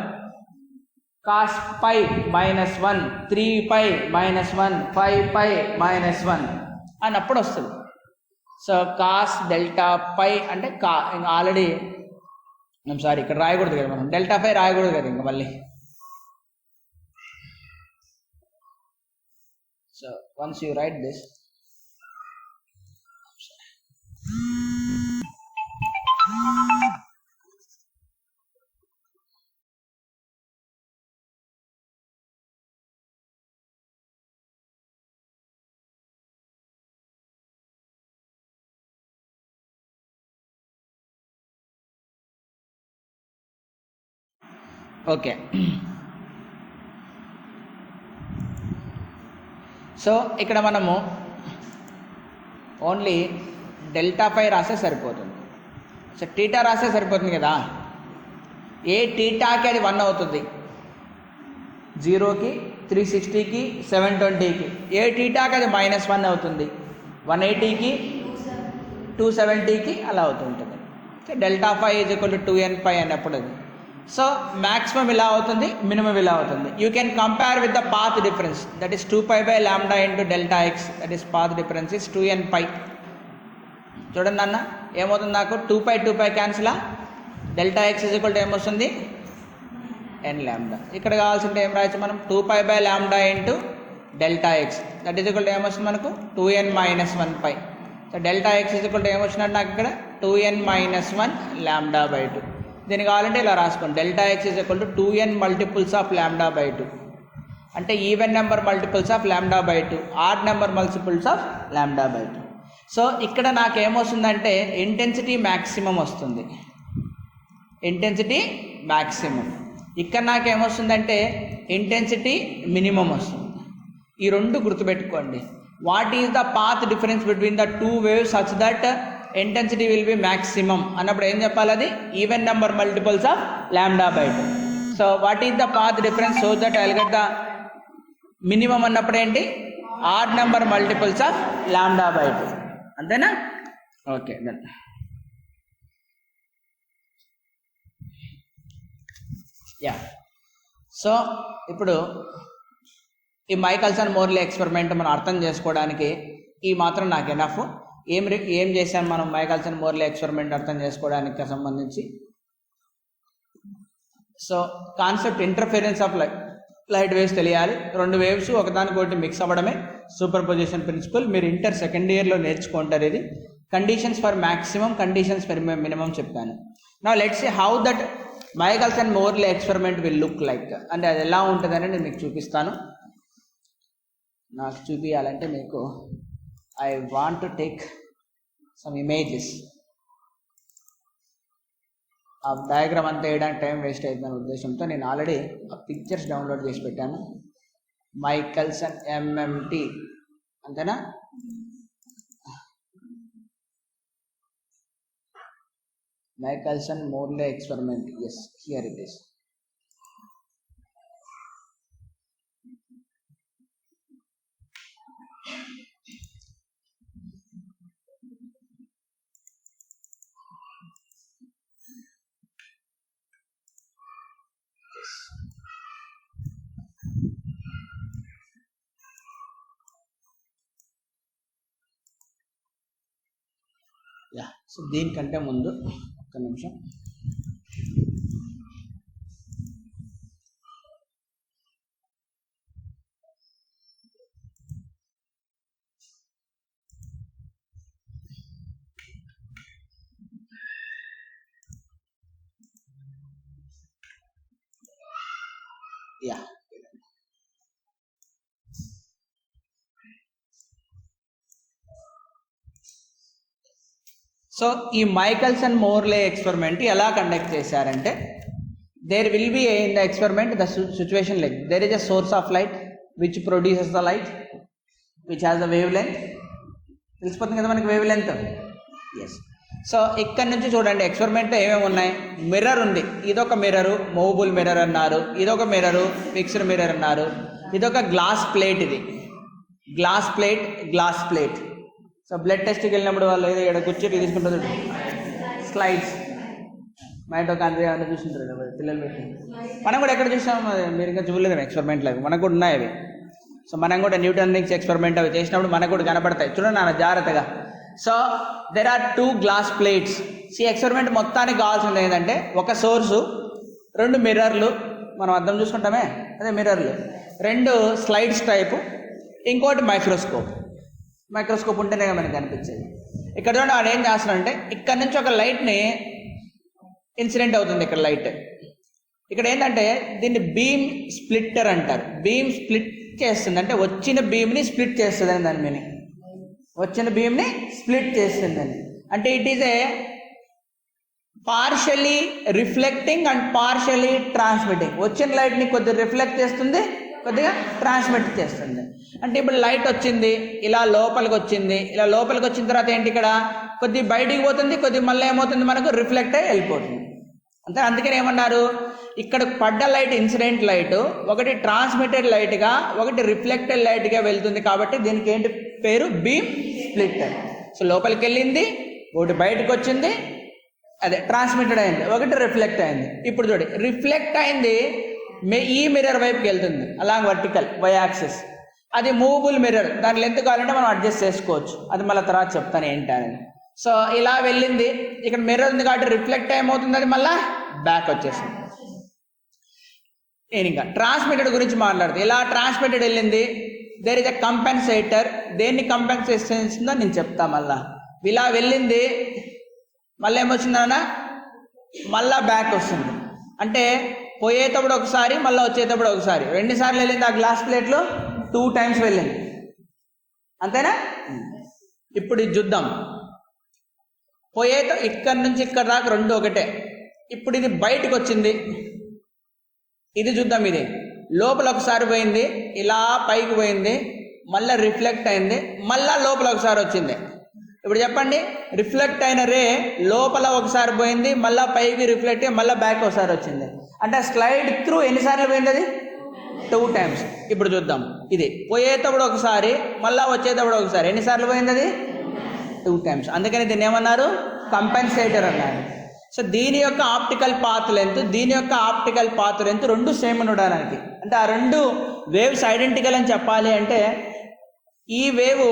cos pi -1, 3π -1, 5π -1 అన్నప్పుడు వస్తుంది. So cos delta పై అంటే already sorry ఇక్కడ రాయకూడదు కదా, మనం డెల్టా ఫై రాయకూడదు కదా ఇంకా మళ్ళీ. So once you right this, okay. So ఇక్కడ మనము ఓన్లీ డెల్టా పై రాస్తే సరిపోతుంది. సో టీటా రాస్తే సరిపోతుంది కదా. ఏ టీటాకి అది 1 అవుతుంది, 0కి 360కి 720కి ఏ టీటాకి అది -1 అవుతుంది, 180కి 270కి అలా అవుతుంటుంది. Delta phi is equal to 2n π అన్నప్పుడు అది. సో మ్యాక్సిమం ఇలా అవుతుంది, మినిమం ఇలా అవుతుంది. You can compare with the path difference, that is 2π/λ into delta X, that is path difference is 2n π. చూడండి అన్న ఏమవుతుంది, నాకు 2π క్యాన్సిలా, delta X is equal to ఏమొస్తుంది nλ. ఇక్కడ కావాల్సింటే ఏం రాయొచ్చు మనం, 2π/λ into delta X, that is equal to ఏమొస్తుంది మనకు 2n - 1 π. So delta X is equal to ఏమొచ్చినట్టు నాకు ఇక్కడ 2n - 1λ/2. దీన్ని కావాలంటే ఇలా రాసుకోండి, delta X is equal to 2n multiples of λ/2, అంటే even number multiples of λ/2, odd number multiples of λ/2. So ఇక్కడ నాకు ఏమొస్తుందంటే ఇంటెన్సిటీ మ్యాక్సిమం వస్తుంది, ఇంటెన్సిటీ మ్యాక్సిమం. ఇక్కడ నాకు ఏమొస్తుందంటే ఇంటెన్సిటీ మినిమం వస్తుంది. ఈ రెండు గుర్తుపెట్టుకోండి. What is the path difference between the two waves such that intensity will be maximum అన్నప్పుడు ఏం చెప్పాలి, అది even number multiples of λ/2. So what is the path difference so that I will get the minimum అన్నప్పుడు ఏంటి, add number multiples of λ/2. అంతేనా? Okay done. Yeah, so ఇప్పుడు ఈ మైకల్సన్ Morley experiment మనం అర్థం చేసుకోవడానికి ఈ మాత్రం నాకు ఎనఫ్. ఏం చేశాం మనం మైకల్సన్ మోర్లీ ఎక్స్పెరిమెంట్ అర్థం చేసుకోవడానికి సంబంధించి? So concept interference of light waves తెలియాలి. రెండు వేవ్స్ ఒకదానికొకటి మిక్స్ అవ్వడమే సూపర్ పొజిషన్ ప్రిన్సిపల్. మీరు సెకండ్ ఇయర్లో నేర్చుకుంటారు ఇది. Conditions for maximum, conditions for minimum చెప్పాను. Now let's see how that Michelson Morley experiment will look like. అంటే అది ఎలా ఉంటుందని నేను మీకు చూపిస్తాను. నాకు చూపించాలంటే మీకు I want to take some images. ఆ డయాగ్రామ్ అంతా వేయడానికి టైం వేస్ట్ అవుతుందనే ఉద్దేశంతో నేను ఆల్రెడీ ఆ పిక్చర్స్ డౌన్లోడ్ చేసి పెట్టాను. మైకల్సన్ MMT అంతేనా? Michelson Morley experiment. Yes, here it is. Yeah, so దీనికంటే ముందు ఒక్క నిమిషం. యా, సో ఈ మైకల్సన్ మోర్లే ఎక్స్పెరిమెంట్ ఎలా కండక్ట్ చేశారంటే, there will be in the experiment the situation like there is a source of light which produces the light which has the wavelength. తెలిసిపోతుంది కదా మనకి వేవ్ లెంత్. ఎస్. సో ఇక్కడ నుంచి చూడండి ఎక్స్పెరిమెంట్లో ఏమేమి ఉన్నాయి. మిర్రర్ ఉంది, ఇదొక మిర్రరు, మూవబుల్ మిర్రర్ అన్నారు. ఇదొక మిర్రరు, ఫిక్స్డ్ మిర్రర్ అన్నారు. ఇదొక గ్లాస్ ప్లేట్, ఇది గ్లాస్ ప్లేట్. సో బ్లడ్ టెస్ట్కి వెళ్ళినప్పుడు వాళ్ళు ఏదో ఇక్కడ కూర్చొని తీసుకుంటుంది స్లైడ్స్, మైటోకాండ్రియా అని చూస్తుంటారు పిల్లలు పెట్టి. మనం కూడా ఎక్కడ చూసాం, మీరు ఇంకా చూడలేదు ఎక్స్పెరిమెంట్లో, మనకు కూడా ఉన్నాయి అవి. సో మనం కూడా న్యూటన్ రింగ్స్ ఎక్స్పెరిమెంట్ అవి చేసినప్పుడు మనకు కూడా కనపడతాయి. చూడండి నాన్న జాగ్రత్తగా. So there are 2 glass plates. ఈ ఎక్స్పెరిమెంట్ మొత్తానికి కావాల్సింది ఏంటంటే ఒక సోర్సు, 2 మిర్రర్లు, మనం అర్థం చూసుకుంటామే అదే మిర్రర్లు, 2 స్లైడ్స్ టైపు, ఇంకోటి మైక్రోస్కోప్ ఉంటేనే మనకి కనిపించేది. ఇక్కడ చూడండి వాడు ఏం చేస్తున్నాడంటే ఇక్కడ నుంచి ఒక లైట్ని ఇన్సిడెంట్ అవుతుంది. ఇక్కడ లైట్ ఇక్కడ ఏంటంటే దీన్ని బీమ్ స్ప్లిట్టర్ అంటారు. బీమ్ స్ప్లిట్ చేస్తుంది అంటే వచ్చిన బీమ్ని స్ప్లిట్ చేస్తుంది అని దాని మీనింగ్. వచ్చిన బీమ్ని స్ప్లిట్ చేస్తుందని అంటే it is a partially reflecting and partially transmitting. వచ్చిన లైట్ని కొద్దిగా రిఫ్లెక్ట్ చేస్తుంది, కొద్దిగా ట్రాన్స్మిట్ చేస్తుంది. అంటే ఇప్పుడు లైట్ వచ్చింది, ఇలా లోపలికి వచ్చింది, ఇలా లోపలికి వచ్చిన తర్వాత ఏంటి ఇక్కడ కొద్ది బయటికి పోతుంది, కొద్ది మళ్ళీ ఏమవుతుంది మనకు రిఫ్లెక్ట్ అయ్యి వెళ్ళిపోతుంది. అంటే అందుకని ఏమన్నారు, ఇక్కడ పడ్డ లైట్ ఇన్సిడెంట్ లైట్, ఒకటి ట్రాన్స్మిటెడ్ లైట్గా, ఒకటి రిఫ్లెక్టెడ్ లైట్గా వెళ్తుంది కాబట్టి దీనికి ఏంటి పేరు, బీమ్ స్ప్లిట్టర్. సో లోపలికి వెళ్ళింది, ఒకటి బయటకు వచ్చింది, అదే ట్రాన్స్మిటెడ్ అయింది, ఒకటి రిఫ్లెక్ట్ అయింది. ఇప్పుడు చూడండి, రిఫ్లెక్ట్ అయింది ఈ మిర్రర్ వైపుకి వెళ్తుంది అలాంగ్ వర్టికల్ వై యాక్సిస్. అది మూవబుల్ మిర్రర్, దాని లెంత్ కావాలంటే మనం అడ్జస్ట్ చేసుకోవచ్చు, అది మళ్ళీ తర్వాత చెప్తాను ఏంటి అనేది. సో ఇలా వెళ్ళింది, ఇక్కడ మిర్రర్ ఉంది కాబట్టి రిఫ్లెక్ట్ ఏమవుతుంది, అది మళ్ళీ బ్యాక్ వచ్చేసింది. నేను ఇంకా ట్రాన్స్మిటెడ్ గురించి మాట్లాడుతుంది. ఇలా ట్రాన్స్మిటెడ్ వెళ్ళింది, దేర్ ఇస్ ఎ కంపెన్సేటర్. దేన్ని కంపెన్సేట్ చేస్తుందో నేను చెప్తా. మళ్ళా ఇలా వెళ్ళింది, మళ్ళీ ఏమొచ్చిందన్నా, మళ్ళా బ్యాక్ వస్తుంది. అంటే పోయేటప్పుడు ఒకసారి, మళ్ళీ వచ్చేటప్పుడు ఒకసారి, 2 సార్లు వెళ్ళింది ఆ గ్లాస్ ప్లేట్లో, 2 టైమ్స్ వెళ్ళింది, అంతేనా? ఇప్పుడు ఇది చూద్దాం. ఇక్కడ నుంచి ఇక్కడ దాకా 2 ఒకటే. ఇప్పుడు ఇది బయటకు వచ్చింది, ఇది చూద్దాం. ఇది లోపల ఒకసారి పోయింది, ఇలా పైకి పోయింది, మళ్ళీ రిఫ్లెక్ట్ అయింది, మళ్ళా లోపల ఒకసారి వచ్చింది. ఇప్పుడు చెప్పండి, రిఫ్లెక్ట్ అయిన రే లోపల ఒకసారి పోయింది, మళ్ళీ పైకి రిఫ్లెక్ట్ అయ్యి మళ్ళీ బ్యాక్ ఒకసారి వచ్చింది. అంటే స్లైడ్ త్రూ ఎన్నిసార్లు పోయింది అది, 2 టైమ్స్. ఇప్పుడు చూద్దాం, ఇది పోయేటప్పుడు ఒకసారి, మళ్ళీ వచ్చేటప్పుడు ఒకసారి, ఎన్నిసార్లు పోయింది అది, 2 టైమ్స్. అందుకని దీన్ని ఏమన్నారు, కంపెన్సేటర్ అన్నారు. సో దీని యొక్క ఆప్టికల్ పాత్ లెంత్, దీని యొక్క ఆప్టికల్ పాత్ లెంత్ 2 సేమ్ ఉండడానికి, అంటే ఆ 2 వేవ్స్ ఐడెంటికల్ అని చెప్పాలి అంటే, ఈ వేవ్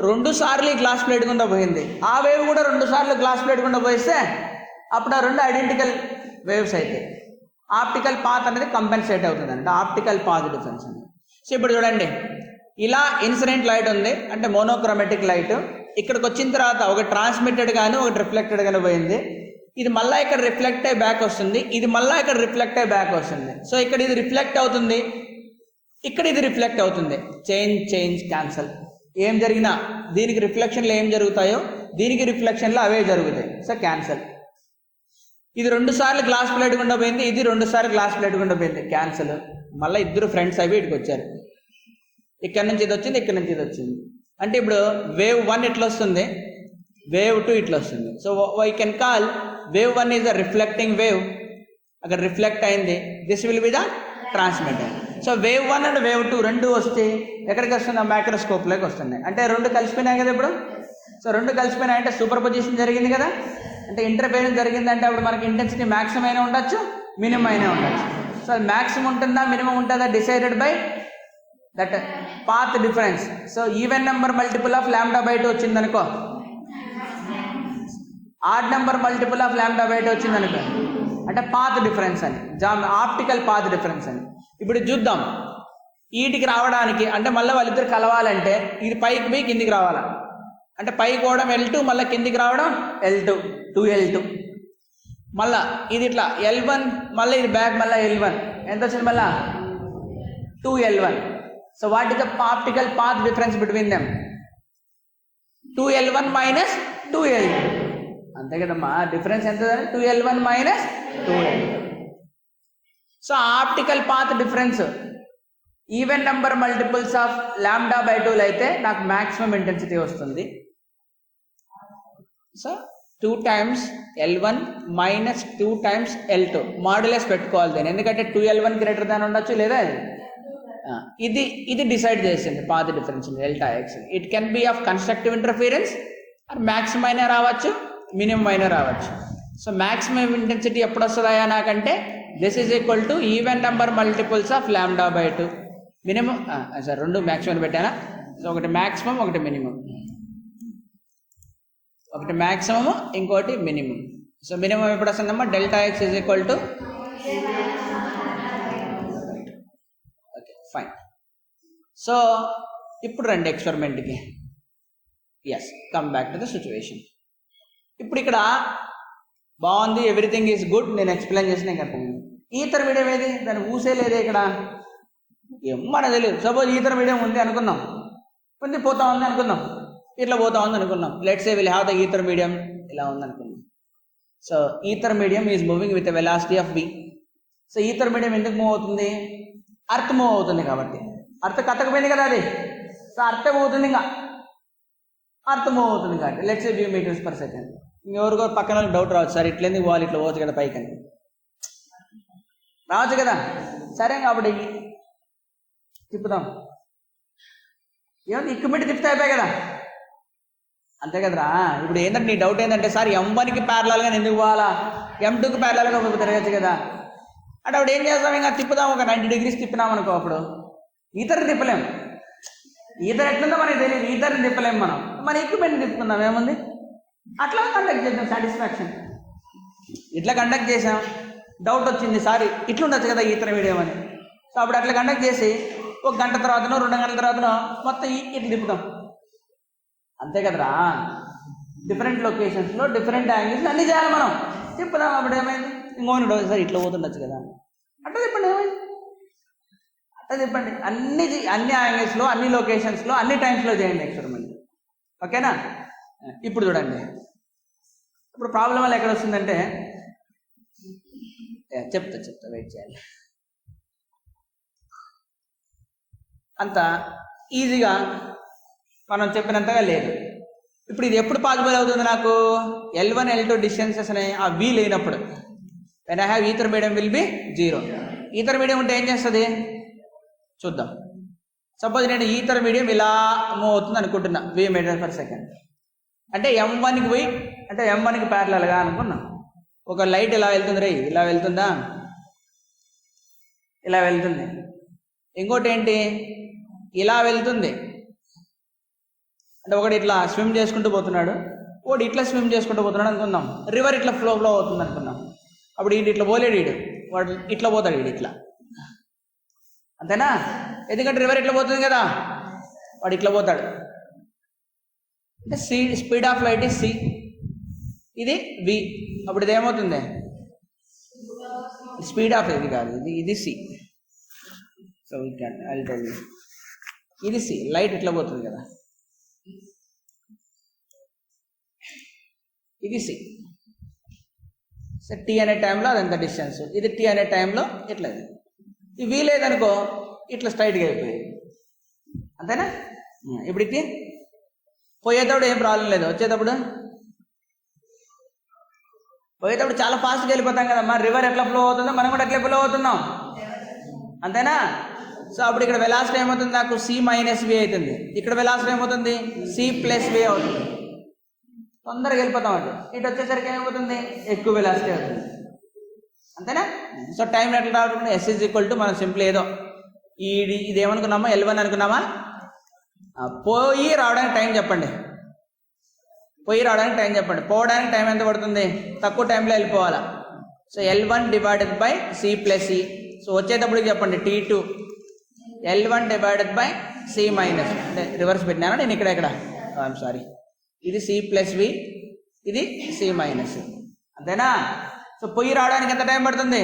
2 సార్లు ఈ గ్లాస్ ప్లేట్ గుండా పోయింది, ఆ వేవ్ కూడా 2 సార్లు గ్లాస్ ప్లేట్ గుండా పోయిస్తే అప్పుడు ఆ 2 ఐడెంటికల్ వేవ్స్ అయితే ఆప్టికల్ పాత్ అనేది కంపెన్సేట్ అవుతుంది, అంటే ఆప్టికల్ పాత్ డిఫరెన్స్ అని. సో ఇప్పుడు చూడండి, ఇలా ఇన్సిడెంట్ లైట్ ఉంది, అంటే మోనోక్రోమాటిక్ లైట్. ఇక్కడికి వచ్చిన తర్వాత ఒక ట్రాన్స్మిటెడ్ కానీ ఒకటి రిఫ్లెక్టెడ్ కానీ పోయింది, ఇది మళ్ళీ ఇక్కడ రిఫ్లెక్ట్ అయ్యి బ్యాక్ వస్తుంది, ఇది మళ్ళీ ఇక్కడ రిఫ్లెక్ట్ అయ్యి బ్యాక్ వస్తుంది. సో ఇక్కడ ఇది రిఫ్లెక్ట్ అవుతుంది, ఇక్కడ ఇది రిఫ్లెక్ట్ అవుతుంది, చేంజ్ క్యాన్సల్. ఏం జరిగినా దీనికి రిఫ్లెక్షన్లో ఏం జరుగుతాయో దీనికి రిఫ్లెక్షన్లో అవే జరుగుతాయి. So cancel. ఇది 2 సార్లు గ్లాస్ ప్లేట్ గుండా పోయింది, ఇది 2 సార్లు గ్లాస్ ప్లేట్ గుండా పోయింది, క్యాన్సల్. మళ్ళీ ఇద్దరు ఫ్రెండ్స్ అవి ఇటుకు వచ్చారు, ఇక్కడ నుంచి ఇది వచ్చింది, ఇక్కడ నుంచి ఇది వచ్చింది. అంటే ఇప్పుడు వేవ్ 1 ఇట్లా వస్తుంది, వేవ్ 2 ఇట్లా వస్తుంది. So we can call wave 1 is the reflecting wave, అక్కడ రిఫ్లెక్ట్ అయింది, this will be the transmitter. So wave 1 and wave 2 2 వస్తే ఎక్కడికి వస్తుంది, మైక్రోస్కోప్లోకి వస్తున్నాయి. అంటే 2 కలిసిపోయినాయి కదా ఇప్పుడు. సో 2 కలిసిపోయినాయి అంటే సూపర్ పొజిషన్ జరిగింది కదా, అంటే ఇంటర్ఫేరెన్స్ జరిగిందంటే అప్పుడు మనకి ఇంటెన్సిటీ మ్యాక్సిమం అయినా ఉండొచ్చు, మినిమం అయినా ఉండొచ్చు. సో అది మ్యాక్సిమం ఉంటుందా మినిమం ఉంటుందా, decided by that path difference. So even number multiple of λ/2 వచ్చిందనుకో, ఆడ్ నెంబర్ మల్టిపుల్ ఆఫ్ λ/2 వచ్చిందనుకో, అంటే పాత్ డిఫరెన్స్ అని, ఆప్టికల్ పాత్ డిఫరెన్స్ అని. ఇప్పుడు చూద్దాం, వీటికి రావడానికి అంటే మళ్ళీ వాళ్ళిద్దరు కలవాలంటే ఇది పైకి పోయి కిందికి రావాలా, అంటే పైకి పోవడం L2, మళ్ళీ కిందికి రావడం L2, 2L2. మళ్ళా ఇది ఇట్లా L1, మళ్ళీ ఇది బ్యాక్, మళ్ళీ L1 ఎంత వచ్చింది, మళ్ళా 2L1. So what is the optical path difference between them, 2L1 minus 2L2. అంతే కదమ్మా, డిఫరెన్స్ ఎంత, 2L1 minus 2L2. So optical path difference even number multiples of λ/2 అయితే నాకు మ్యాక్సిమం ఇంటెన్సిటీ వస్తుంది. So 2 times L1 minus 2 times L2 modulus పెట్టుకోవాలి దాన్ని, ఎందుకంటే 2L1 greater than ఉండొచ్చు లేదా ఇది డిసైడ్ చేసింది path difference Δx. It can be of constructive interference, maximum అయినా రావచ్చు, మినిమం అయినా రావచ్చు. సో మ్యాక్సిమం ఇంటెన్సిటీ ఎప్పుడు వస్తుందా నాకంటే, this is equal to even number multiples of λ/2. Minimum sir 2 maximum పెట్టానా, సో ఒకటి మ్యాక్సిమం ఒకటి మినిమం, ఒకటి మ్యాక్సిమము ఇంకోటి మినిమం. సో మినిమం ఎప్పుడు వస్తుందమ్మా, Δx is equal to, okay fine. So ఇప్పుడు రండి ఎక్స్పెరిమెంట్కి. Yes, come back to the situation. ఇప్పుడు ఇక్కడ బాగుంది, ఎవ్రీథింగ్ ఈజ్ గుడ్, నేను ఎక్స్ప్లెయిన్ చేసిన అర్థమైంది. ఈథర్ మీడియం ఏది, దాన్ని ఊసే లేదే ఇక్కడ, ఏమన్నా తెలియదు. సపోజ్ ఈథర్ మీడియం ఉంది అనుకుందాం, ఉంది పోతా ఉంది అనుకుందాం, ఇట్లా పోతా ఉంది అనుకున్నాం. Let's say will have the ether medium, ఇలా ఉంది అనుకుందాం. So ether medium is moving with a velocity of v. So ether medium ఎందుకు మూవ్ అవుతుంది, అర్త్ మూవ్ అవుతుంది కాబట్టి. అర్త్ కత్తకపోయింది కదా అది, సో అర్త్ పోతుంది, ఇంకా అర్త్ మూవ్ అవుతుంది కాబట్టి let's say v meters per second. ఎవరికో పక్కన డౌట్ రావచ్చు, సార్ ఇట్లా ఎందుకు పోవాలి, ఇట్లా పోవచ్చు కదా పైకి అని. రావచ్చు కదా. సరే కాబట్టి తిప్పుదాం. ఏమన్నా ఇక్కుమిట్టి తిప్పితే అయిపోయాయి కదా, అంతే కదరా. ఇప్పుడు ఏంటంటే నీ డౌట్ ఏంటంటే సార్ M1కి ప్యారలల్గా ఎందుకు పోవాలా, M2కి ప్యారలల్గా తిరగచ్చు కదా అంటే అప్పుడు ఏం చేస్తాం, ఇంకా తిప్పుదాం. ఒక 90 degrees తిప్పినాం అనుకో, అప్పుడు ఈతర్ని తిప్పలేం. ఈతర్ ఎట్లుందో మనకి తెలియదు, ఈతర్ని తిప్పలేం మనం. మన ఈక్విప్మెంట్ తిప్పుకుందాం, ఏముంది. అట్లా కండక్ట్ చేద్దాం, సాటిస్ఫాక్షన్. ఇట్లా కండక్ట్ చేసాం, డౌట్ వచ్చింది సారీ ఇట్లుండొచ్చు కదా ఈతర మీడియం అని. సో అప్పుడు అట్లా కండక్ట్ చేసి 1 గంట తర్వాతనో 2 గంటల తర్వాతనో మొత్తం ఇట్లా తిప్పుతాం, అంతే కదరా. డిఫరెంట్ లొకేషన్స్లో డిఫరెంట్ యాంగిల్స్ అన్నీ చేయాలి మనం. తిప్పుదాం, అప్పుడు ఏమైంది, ఇంకోని డౌట్ సార్ ఇట్లా పోతుండొచ్చు కదా అట్లా తిప్పండి, ఏమైంది అట్లా తిప్పండి. అన్ని యాంగిల్స్లో అన్ని లొకేషన్స్లో అన్ని టైమ్స్లో చేయండి ఎక్స్పెరిమెంట్, ఓకేనా. ఇప్పుడు చూడండి, ఇప్పుడు ప్రాబ్లం వల్ల ఎక్కడ వస్తుందంటే చెప్తా వెయిట్ చేయాలి. అంత ఈజీగా మనం చెప్పినంతగా లేదు. ఇప్పుడు ఇది ఎప్పుడు పాసిబుల్ అవుతుంది నాకు, L1 L2 డిస్టెన్సెస్ అనే ఆ V లేనప్పుడు. When I have ether medium will be 0. Ether medium ఉంటే ఏం చేస్తుంది చూద్దాం. సపోజ్ నేను ఈథర్ మీడియం ఇలా మూవ్ అవుతుంది అనుకుంటున్నా, V m/s. అంటే M1కి పోయి అంటే M1కి ప్యారలల్గా అనుకున్నా. ఒక లైట్ ఇలా వెళ్తుంది రే, ఇలా వెళ్తుందా, ఇలా వెళ్తుంది. ఇంకోటి ఏంటి, ఇలా వెళ్తుంది. అంటే ఒకటి ఇట్లా స్విమ్ చేసుకుంటూ పోతున్నాడు, ఒకటి ఇట్లా స్విమ్ చేసుకుంటూ పోతున్నాడు అనుకుందాం. రివర్ ఇట్లా ఫ్లో అవుతుంది అనుకుందాం. అప్పుడు ఈడు ఇట్లా పోలేడు, వాడు ఇట్లా పోతాడు, ఇట్లా, అంతేనా. ఎందుకంటే రివర్ ఇట్లా పోతుంది కదా, వాడు ఇట్లా పోతాడు. అంటే speed of light is c, ఇది v. అప్పుడు ఇది ఏమవుతుంది, స్పీడ్ ఆఫ్ ఇది కాదు, ఇది c. సో ఇది c, లైట్ ఇట్లా పోతుంది కదా, ఇది c. సో t అనే టైంలో అదంత డిస్టెన్స్, ఇది t అనే టైంలో ఇట్లా. ఇది v లేదనుకో ఇట్లా స్ట్రైట్గా అయిపోయింది, అంతేనా. ఇప్పుడు ఇది పోయేటప్పుడు ఏం ప్రాబ్లం లేదు, వచ్చేటప్పుడు చాలా ఫాస్ట్గా వెళ్ళిపోతాం కదా. మరి రివర్ ఎట్లా ఫ్లో అవుతుందో మనం కూడా ఎట్లా ఫ్లో అవుతున్నాం, అంతేనా. సో అప్పుడు ఇక్కడ వెలాసిటీ ఏమవుతుంది నాకు, c - v అవుతుంది. ఇక్కడ వెలాసిటీ ఏమవుతుంది, c + v అవుతుంది. తొందరగా వెళ్ళిపోతాం అటు. ఇటు వచ్చేసరికి ఏమవుతుంది, ఎక్కువ వెలాసిటీ అవుతుంది, అంతేనా. సో టైం ఎట్లా రావడం, s = మనం సింపుల్ ఏదో ఇది ఏమనుకున్నామా, L1 అనుకున్నామా. పోయి రావడానికి టైం చెప్పండి, పోవడానికి టైం ఎంత పడుతుంది, తక్కువ టైంలో వెళ్ళిపోవాలా. So L1 / c + e. So వచ్చేటప్పటికి చెప్పండి T2 L1 / c - అంటే రివర్స్ పెట్టినాను నేను ఇక్కడ ఐఎమ్ సారీ, ఇది c + v, ఇది c - అంతేనా. సో పొయ్యి రావడానికి ఎంత టైం పడుతుంది,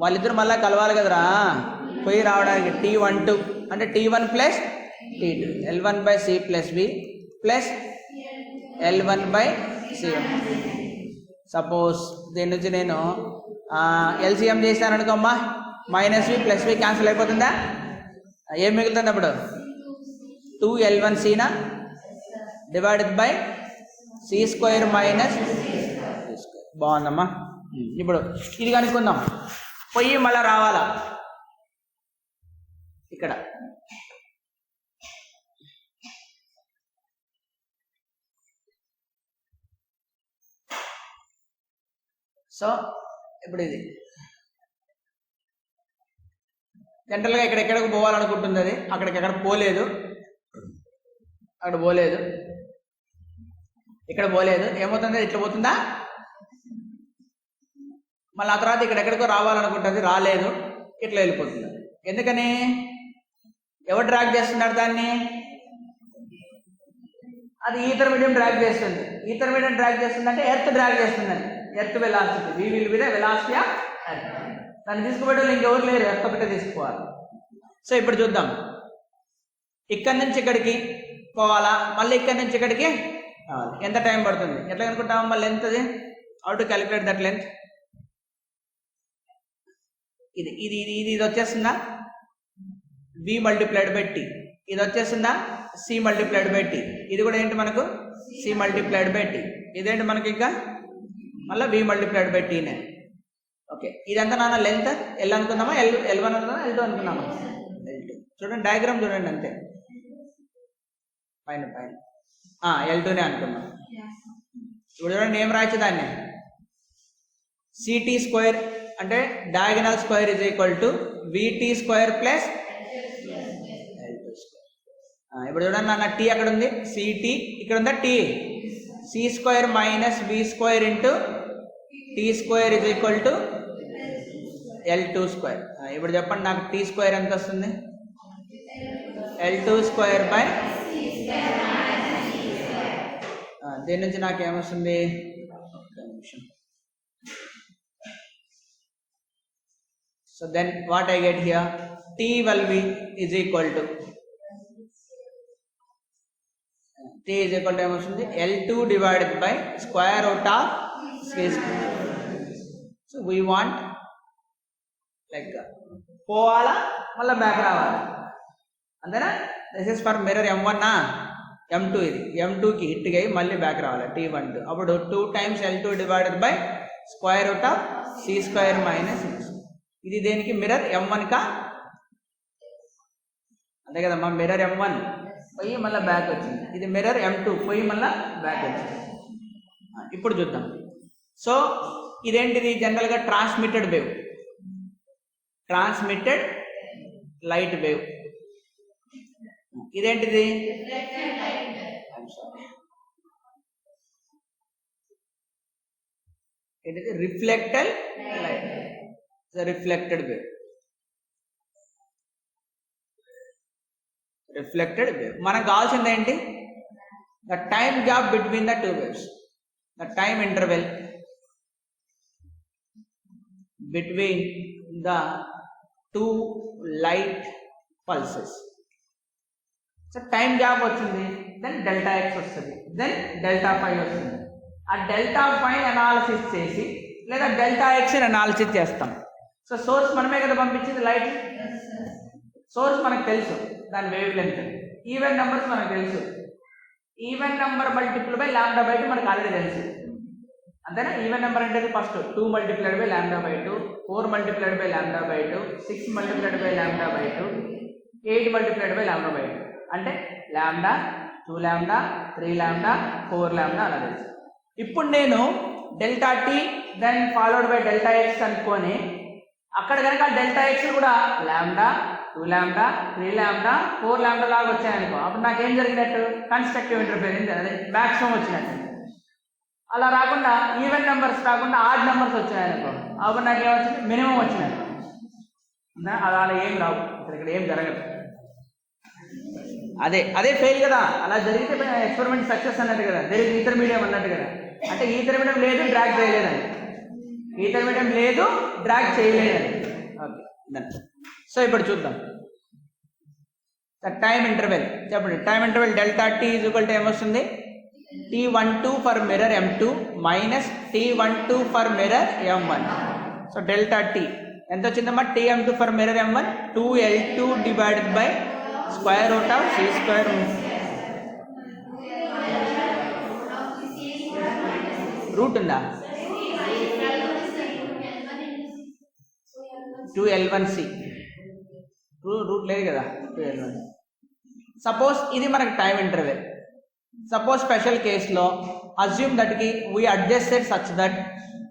వాళ్ళిద్దరు మళ్ళీ కలవాలి కదరా. పొయ్యి రావడానికి T12 అంటే T1 + T2 L1 / c + v + L1 / c. Suppose దీని నుంచి నేను LCM చేశాను అనుకోమ్మా, -v + v క్యాన్సిల్ అయిపోతుందా, ఏం మిగులుతుంది అప్పుడు 2L1c / c² - బాగుందమ్మా. ఇప్పుడు ఇది కనుక్కుందాం, పొయ్యి మళ్ళీ రావాలా ఇక్కడ. సో ఇప్పుడు ఇది జనరల్గా ఎక్కడెక్కడికి పోవాలనుకుంటుంది, అది అక్కడికెక్కడ పోలేదు, ఇక్కడ పోలేదు. ఏమవుతుంది, ఇట్లా పోతుందా. మళ్ళీ ఆ తర్వాత ఇక్కడెక్కడికో రావాలనుకుంటుంది, రాలేదు, ఇట్లా వెళ్ళిపోతుంది. ఎందుకని, ఎవరు డ్రాగ్ చేస్తున్నాడు దాన్ని, అది ఈథర్ మీడియం డ్రాగ్ చేస్తుంది. ఈథర్ మీడియం డ్రాగ్ చేస్తుంది అంటే ఎర్త్ డ్రాగ్ చేస్తుందని, earth velocity v will be the velocity of earth. దాన్ని తీసుకుపోవడం ఇంకెవరు లేరు, ఎర్త్ ఒకటే తీసుకోవాలి. సో ఇప్పుడు చూద్దాం, ఇక్కడి నుంచి ఇక్కడికి పోవాలా, మళ్ళీ ఇక్కడి నుంచి ఇక్కడికి రావాలి, ఎంత టైం పడుతుంది, ఎట్లా కనుక్కుంటామమ్మా లెంత్. అది how to calculate that length. ఇది ఇది ఇది ఇది ఇది వచ్చేస్తుందా, v × t. ఇది వచ్చేస్తుందా, c × t. ఇది కూడా ఏంటి మనకు, c × t. ఇదేంటి మనకి ఇంకా మళ్ళీ v × t నే. ఓకే, ఇదంతా నాన్న length L అనుకుందామా, L1 అనుకుందామా, L2 అనుకుందామా? L2. చూడండి డయాగ్రామ్ చూడండి అంతే, పైన L2నే అనుకుందాం. ఇప్పుడు చూడండి ఏం రాయచ్చు దాన్ని, సిటీ స్క్వేర్ అంటే diagonal square is equal to VT square plus L2 square. ఇప్పుడు చూడండి నాన్న టీ అక్కడ ఉంది, సిటీ ఇక్కడ ఉందా T, C square minus V square into T square is equal to L2 square. ఇప్పుడు చెప్పండి నాకు టీ స్క్వేర్ ఎంత వస్తుంది, L2 స్క్వేర్ బై దీని నుంచి నాకు ఏమొస్తుంది, ఒక్క నిమిషం. So then what I get here, T will be is equal to T is equal to ఏమొస్తుంది, L2 divided by square root of C square. So we want like పోవాలా మళ్ళీ back రావాలా అంతేనా. This is for mirror M1 M2, ఇది M2కి హిట్గా అయ్యి మళ్ళీ back రావాలి T12. అప్పుడు 2 times L2 divided by square root of C square minus. ఇది దేనికి మిర్రర్ M1 కా, అంతే కదమ్మా, మిర్రర్ M1 పోయి మళ్ళీ బ్యాక్ వచ్చింది, ఇది మిర్రర్ M2 పోయి మళ్ళీ బ్యాక్ వచ్చింది. ఇప్పుడు చూద్దాం. సో ఇదేంటిది, జనరల్గా transmitted wave, transmitted light wave. ఇదేంటిది, ఏంటిది, reflected light, reflected wave, reflected wave. మనకు కావాల్సింది ఏంటి, the time gap between the two waves, the time interval between the two light pulses. So time gap వచ్చింది, దెన్ డెల్టా ఎక్స్ వస్తుంది, then delta ఫై వస్తుంది. ఆ delta ఫై analysis చేసి లేదా delta X analysis చేస్తాం. సో సోర్స్ మనమే కదా పంపించింది లైట్, సోర్స్ మనకు తెలుసు దాని వేవ్ లెంత్, ఈవెన్ నెంబర్స్ మనకు తెలుసు, even number multiple by lambda by 2 మనకు ఆల్రెడీ తెలుసు అంతేనా. ఈవెన్ నెంబర్ అంటే first 2 multiplied by lambda by 2, 4 multiplied by lambda by 2, 6 multiplied by lambda by 2, 8 multiplied by lambda by 2 అంటే లాంబ్డా, 2 లాంబ్డా, 3 లాంబ్డా, 4 లాంబ్డా అలా తెలుసు. ఇప్పుడు నేను delta T then followed by delta X అనుకొని అక్కడ కనుక డెల్టా ఎక్స్ కూడా లాంబ్డా, 2 లాంబ్డా, 3 లాంబ్డా, 4 లాంబ్డా లాగా వచ్చాయనుకో, అప్పుడు నాకేం జరిగినట్టు, కన్స్ట్రక్టివ్ ఇంటర్ఫిరెన్స్ అదే మ్యాక్సిమం వచ్చినట్టు. అలా రాకుండా ఈవెన్ నెంబర్స్ కాకుండా ఆడ్ నెంబర్స్ వచ్చాయనుకో, అప్పుడు నాకు ఏమొచ్చింది, మినిమం వచ్చినట్టు. అలా ఏం రావు, ఇక్కడ ఏం జరగదు. అదే ఫెయిల్ కదా, అలా జరిగితే ఎక్స్పెరిమెంట్ సక్సెస్ అన్నట్టు కదా, దేర్ ఇస్ ఈథర్ మీడియం అన్నట్టు కదా. అంటే ఈథర్ మీడియం లేదు, డ్రాగ్ చేయలేదని, ఈథర్ మీడియం లేదు, డ్రాగ్ చేయలేదని. ఓకే, సో ఇప్పుడు చూద్దాం టైం ఇంటర్వెల్. చెప్పండి time interval delta T is equal to ఏమొస్తుంది, T12 for mirror M2 minus T12 for mirror M1. So delta T ఎంత వచ్చిందమ్మా, T12 for mirror M1 2L2 divided by square root of C square. Root ఉందా, 2L1C, root లేదు కదా 2L1. Suppose ఇది మనకు time interval. Suppose special కేసులో assume దట్కి we adjusted such that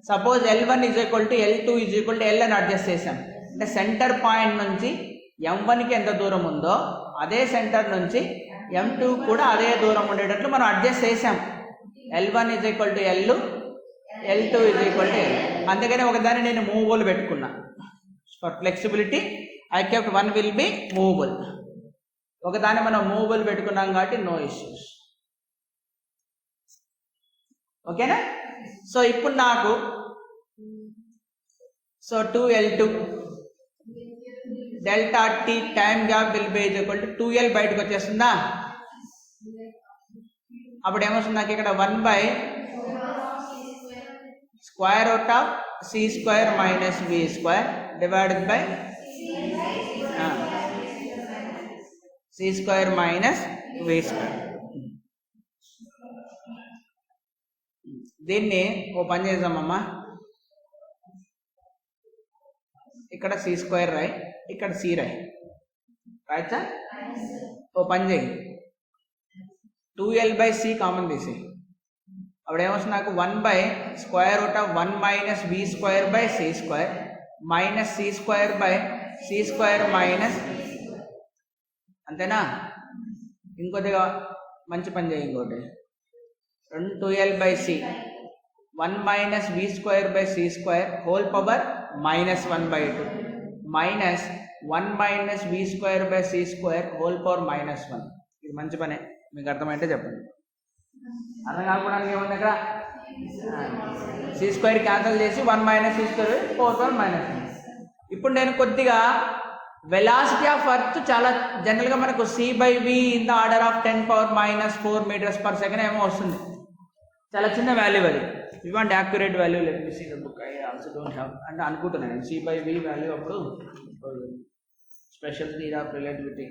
suppose L1 is equal to L2 is equal to L అని adjust చేసాం. అంటే సెంటర్ పాయింట్ నుంచి M1కి ఎంత దూరం ఉందో అదే సెంటర్ నుంచి M2 కూడా అదే దూరం ఉండేటట్లు మనం అడ్జస్ట్ చేసాం. L1 is equal to L, L2 is equal to L. అందుకని ఒకదాన్ని నేను మూవబుల్ పెట్టుకున్నా. For flexibility I kept one will be movable. ఒకదాన్ని మనం మూవబుల్ పెట్టుకున్నాం కాబట్టి నో ఇష్యూస్. ఓకేనా. సో ఇప్పుడు నాకు so 2L2 delta T time gap will be equal to 2L బయటకు వచ్చేస్తుందా. అప్పుడు ఏమొస్తుంది నాకు ఇక్కడ 1 by square root of C square minus V square divided by C square minus V square. దీన్ని ఓ పని చేద్దామమ్మా, ఇక్కడ c² రాయి, ఇక్కడ c రాయి, రాయచ్చా? ఓ పని చేయి, 2l/c కామన్ తీసేయి. అప్పుడు ఏమొస్తుంది నాకు 1/√1 - v²/c² మైనస్ c²/c² మైనస్, అంతేనా? ఇంకొద్దిగా మంచి పని చేయి, ఇంకోటి 2l/c 1 - v²/c² whole power -1/2 minus 1 - v²/c² whole power -1. ఇది మంచి పనే, మీకు అర్థమైతే చెప్పండి. అర్థం కాకపోవడానికి ఏముంది అక్కడ? c² క్యాన్సిల్ చేసి 1 - c² హోల్ పవర్ -1. ఇప్పుడు నేను కొద్దిగా వెలాసిటీ ఆఫ్ ఎర్త్ చాలా జనరల్గా మనకు c/v in the order of 10⁻⁻⁴ metres per second ఏమో వస్తుంది. చాలా చిన్న వాల్యూ అది. We want accurate value, let me see the book. I also don't have అంటే అనుకుంటున్నాను c/v వాల్యూ అప్పుడు special theory of relativity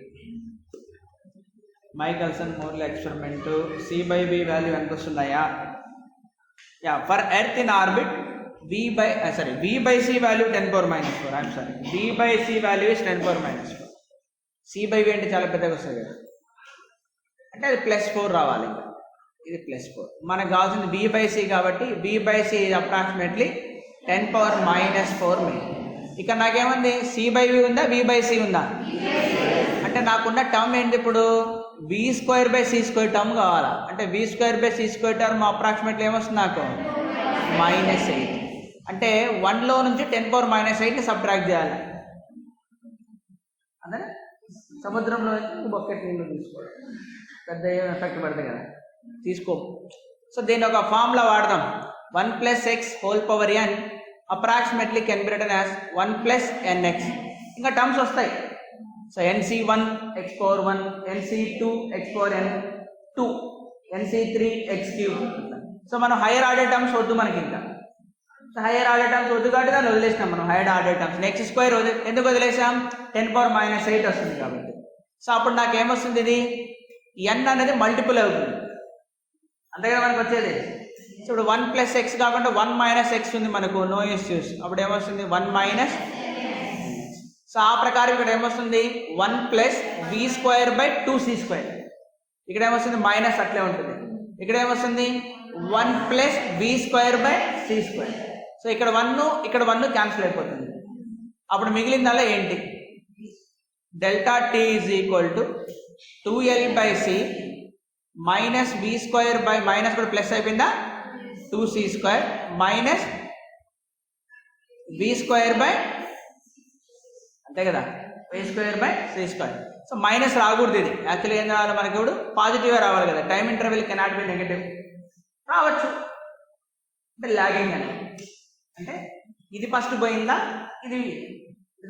Michelson Morley experiment c/v value ఎంత వస్తున్నాయా? Yeah, for Earth in orbit v/c value 10⁻⁴. I'm sorry, v/c value is 10⁻⁴. c/v అంటే చాలా పెద్దగా వస్తుంది కదా, అంటే అది +4 రావాలి. ఇది +4. మనకు కావాల్సింది v/c కాబట్టి v/c అప్రాక్సిమేట్లీ 10⁻⁻⁴ మీటర్. ఇక్కడ నాకేముంది? c/v ఉందా, v/c ఉందా? అంటే నాకున్న టర్మ్ ఏంటి ఇప్పుడు? v²/c² టర్మ్ కావాలా? అంటే v²/c² టర్మ్ అప్రాక్సిమేట్లీ ఏమొస్తుంది నాకు? -8. అంటే 1లో నుంచి 10⁻⁸ సబ్ట్రాక్ట్ చేయాలి. అంటే సముద్రంలో బకెట్ నీళ్ళు తీసుకోవడం పెద్ద ఏం ఎఫెక్ట్ పడుతుంది కదా, తీసుకో. సో దీన్ని ఒక ఫార్ములా వాడదాం. 1 + x whole power n approximately can be written as 1 + nx. ఇంకా టర్మ్స్ వస్తాయి. So nc1 x⁴1, nc2 x⁴n2, nc3 x³. So మనం హైయర్ ఆర్డర్ టర్మ్స్ వద్దు మనకి. ఇంకా సో హైయర్ ఆర్డర్ టర్మ్స్ వద్దు కాబట్టి దాన్ని వదిలేసినాం మనం. హైయర్ ఆర్డర్ టర్మ్స్ x² ఎందుకు వదిలేసాం? 10⁻⁸ వస్తుంది కాబట్టి. సో అప్పుడు నాకేమొస్తుంది? ఇది n అనేది మల్టిపుల్ అవుతుంది, అంతే కదా మనకు వచ్చేది. సో ఇప్పుడు 1 + x కాకుండా 1 - x ఉంది మనకు, నో ఇష్యూస్. అప్పుడు ఏమొస్తుంది? 1 - సో ఆ ప్రకారం ఇక్కడ ఏమొస్తుంది? 1 + v²/2c². ఇక్కడ ఏమొస్తుంది? మైనస్ అట్లే ఉంటుంది. ఇక్కడ ఏమొస్తుంది? 1 + v²/c². సో ఇక్కడ 1 క్యాన్సిల్ అయిపోతుంది. అప్పుడు మిగిలిందల్లా ఏంటి? ∆t = 2l/c minus v² minus కూడా ప్లస్ అయిపోయిందా? 2c² మైనస్ v² అంతే కదా, v²/c². సో మైనస్ రాకూడదు. ఇది యాక్చువల్లీ ఏం రావాలి మనకి? ఇప్పుడు పాజిటివ్గా రావాలి కదా. Time interval cannot be negative. రావచ్చు అంటే లాగింగ్ అని. అంటే ఇది ఫస్ట్ పోయిందా, ఇది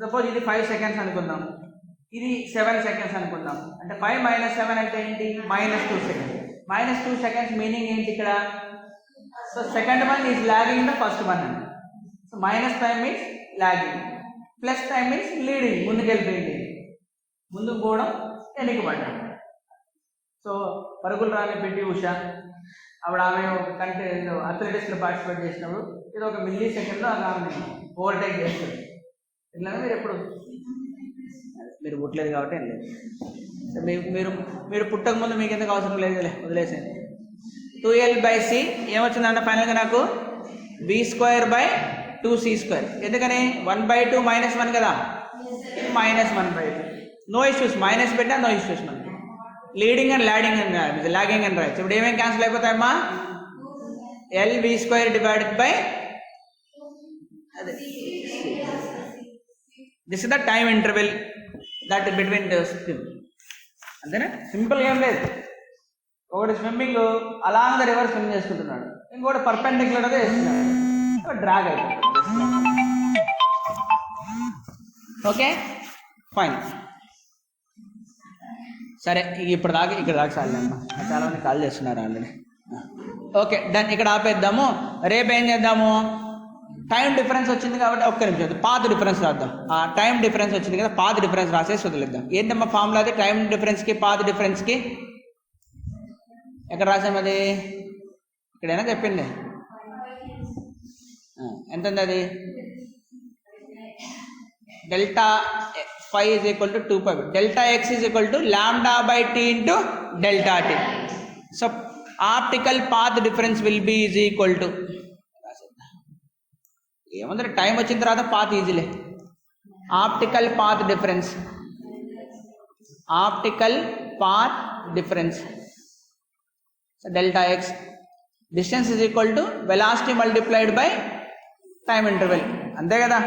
సపోజ్ ఇది 5 సెకండ్స్ అనుకుందాం, ఇది 7 సెకండ్స్ అనుకుందాం. అంటే 5 - 7 అంటే ఏంటి? -2 సెకండ్స్. -2 సెకండ్స్ మీనింగ్ ఏంటి ఇక్కడ? So second one is lagging the first one అండి. So minus time means lagging, plus time means leading, ముందుకెళ్ళిపోయింది, ముందుకు పోవడం, వెనక్కిపడ్డం. సో పరుగులు రాని పిటి ఉష, అప్పుడు ఆమె అథ్లెటిక్స్లో పార్టిసిపేట్ చేసినప్పుడు ఇది 1 మిల్లీ సెకండ్లో ఆమె ఓవర్టేక్ చేస్తుంది. ఇట్లా మీరు ఎప్పుడు మీరు పుట్టలేదు కాబట్టి ఏం లేదు. మీరు మీరు పుట్టక ముందు మీకు ఎందుకు అవసరం లేదు, వదిలేసేయండి. 2l/c ఏమొచ్చిందంటే ఫైనల్గా నాకు v²/2c². ఎందుకని? 1/2 -1 కదా, -1/2. నో ఇష్యూస్, మైనస్ పెట్టా నో ఇష్యూస్ మనకి. లీడింగ్ అండ్ లాగింగ్ అని రాయచ్చు. ఇప్పుడు ఏమేమి క్యాన్సిల్ అయిపోతాయమ్మా? lv² డివైడెడ్ బై అదే this is the time interval that between the swim. అంతేనా? సింపుల్ ఏం లేదు. ఒకటి swimming along the river swim చేసుకుంటున్నాడు, ఇంకోటి పర్పెండిక్యులర్గా చేస్తున్నాడు, డ్రాగ్ అయిపోతుంది. Okay fine. సరే, ఇప్పుడు ఇక్కడ దాకా చాలమ్మా, చాలా మంది కాల్ చేస్తున్నారు ఆల్రెడీ. ఓకే డన్, ఇక్కడ ఆపేద్దాము. రేపు ఏం చేద్దాము? టైం డిఫరెన్స్ వచ్చింది కాబట్టి ఒక్క నిమిషం పాత్ డిఫరెన్స్ రాద్దాం. ఆ టైం డిఫరెన్స్ వచ్చింది కదా, పాత్ డిఫరెన్స్ రాసేసి వదిలేద్దాం. ఏంటమ్మా ఫార్ములా అది? టైం డిఫరెన్స్కి పాత్ డిఫరెన్స్కి ఎక్కడ రాసాము అది? ఇక్కడైనా చెప్పింది ఎంత ఉంది అది? delta phi is equal to 2 pi. Delta x is equal to lambda by t into delta t. So optical path difference will be is equal to ఏమంటే టైం వచ్చిన తర్వాత పాత్ ఈజీలే. Optical path difference so delta X distance is equal to velocity multiplied by time interval, అంతే కదా.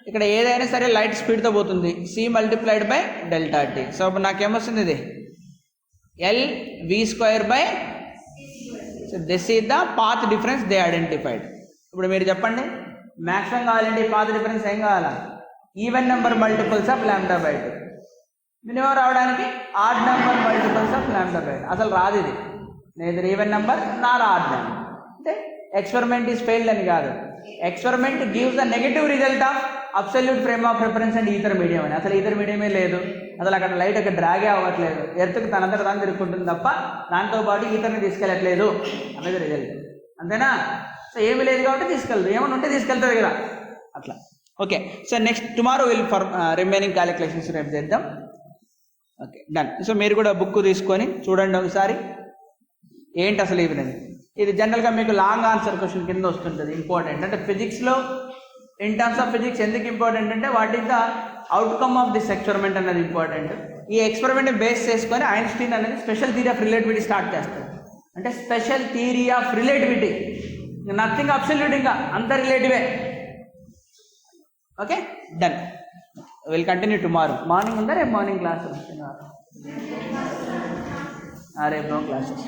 ఇక్కడ ఏదైనా సరే light స్పీడ్తో పోతుంది, C multiplied by delta T. సో ఇప్పుడు నాకేమొస్తుంది, ఇది L V square by, so this is the path difference they identified. ఇప్పుడు మీరు చెప్పండి, మ్యాక్సిమం కావాలంటే ఈ పాత్ డిఫరెన్స్ ఏం కావాలా, even number multiples of lambda by 2. Minimum రావడానికి odd number multiples of lambda by 2. అసలు రాదు ఇది, neither even number nor odd number. అంటే ఎక్స్పెరిమెంట్ ఈజ్ ఫెయిల్డ్ అని కాదు, experiment gives the negative result of absolute frame of reference and ether medium అని. అసలు ether మీడియమే లేదు, అసలు అక్కడ లైట్ అక్కడ డ్రాగే అవ్వట్లేదు, ఎర్త్కి తనంతట తాను తిరుగుతుంటుంది తప్ప దాంతోపాటు ఈథర్ని తీసుకెళ్ళట్లేదు అనేది రిజల్ట్, అంతేనా. సో ఏమి లేదు కాబట్టి తీసుకెళ్ళదు, ఏమైనా ఉంటే తీసుకెళ్తుంది కదా అట్లా. Okay, so next tomorrow will for remaining calculations రేపు చేద్దాం. Okay, done. సో మీరు కూడా బుక్ తీసుకొని చూడండి ఒకసారి ఏంటి అసలు ఈవినింగ్. ఇది జనరల్గా మీకు లాంగ్ ఆన్సర్ క్వశ్చన్ కింద వస్తుంటుంది, ఇంపార్టెంట్. అంటే ఫిజిక్స్లో ఇన్ టర్మ్స్ ఆఫ్ ఫిజిక్స్ ఎందుకు ఇంపార్టెంట్ అంటే what is the outcome of this experiment అనేది ఇంపార్టెంట్. ఈ ఎక్స్పెరిమెంట్ని బేస్ చేసుకొని ఐన్స్టీన్ అనేది special theory of relativity start చేస్తారు. అంటే special theory of relativity, nothing absolute, ఇంకా అంత రిలేటివే. Okay, done. Will continue tomorrow. Morning ఉందా రేపు మార్నింగ్ క్లాస్? రేపు క్లాసెస్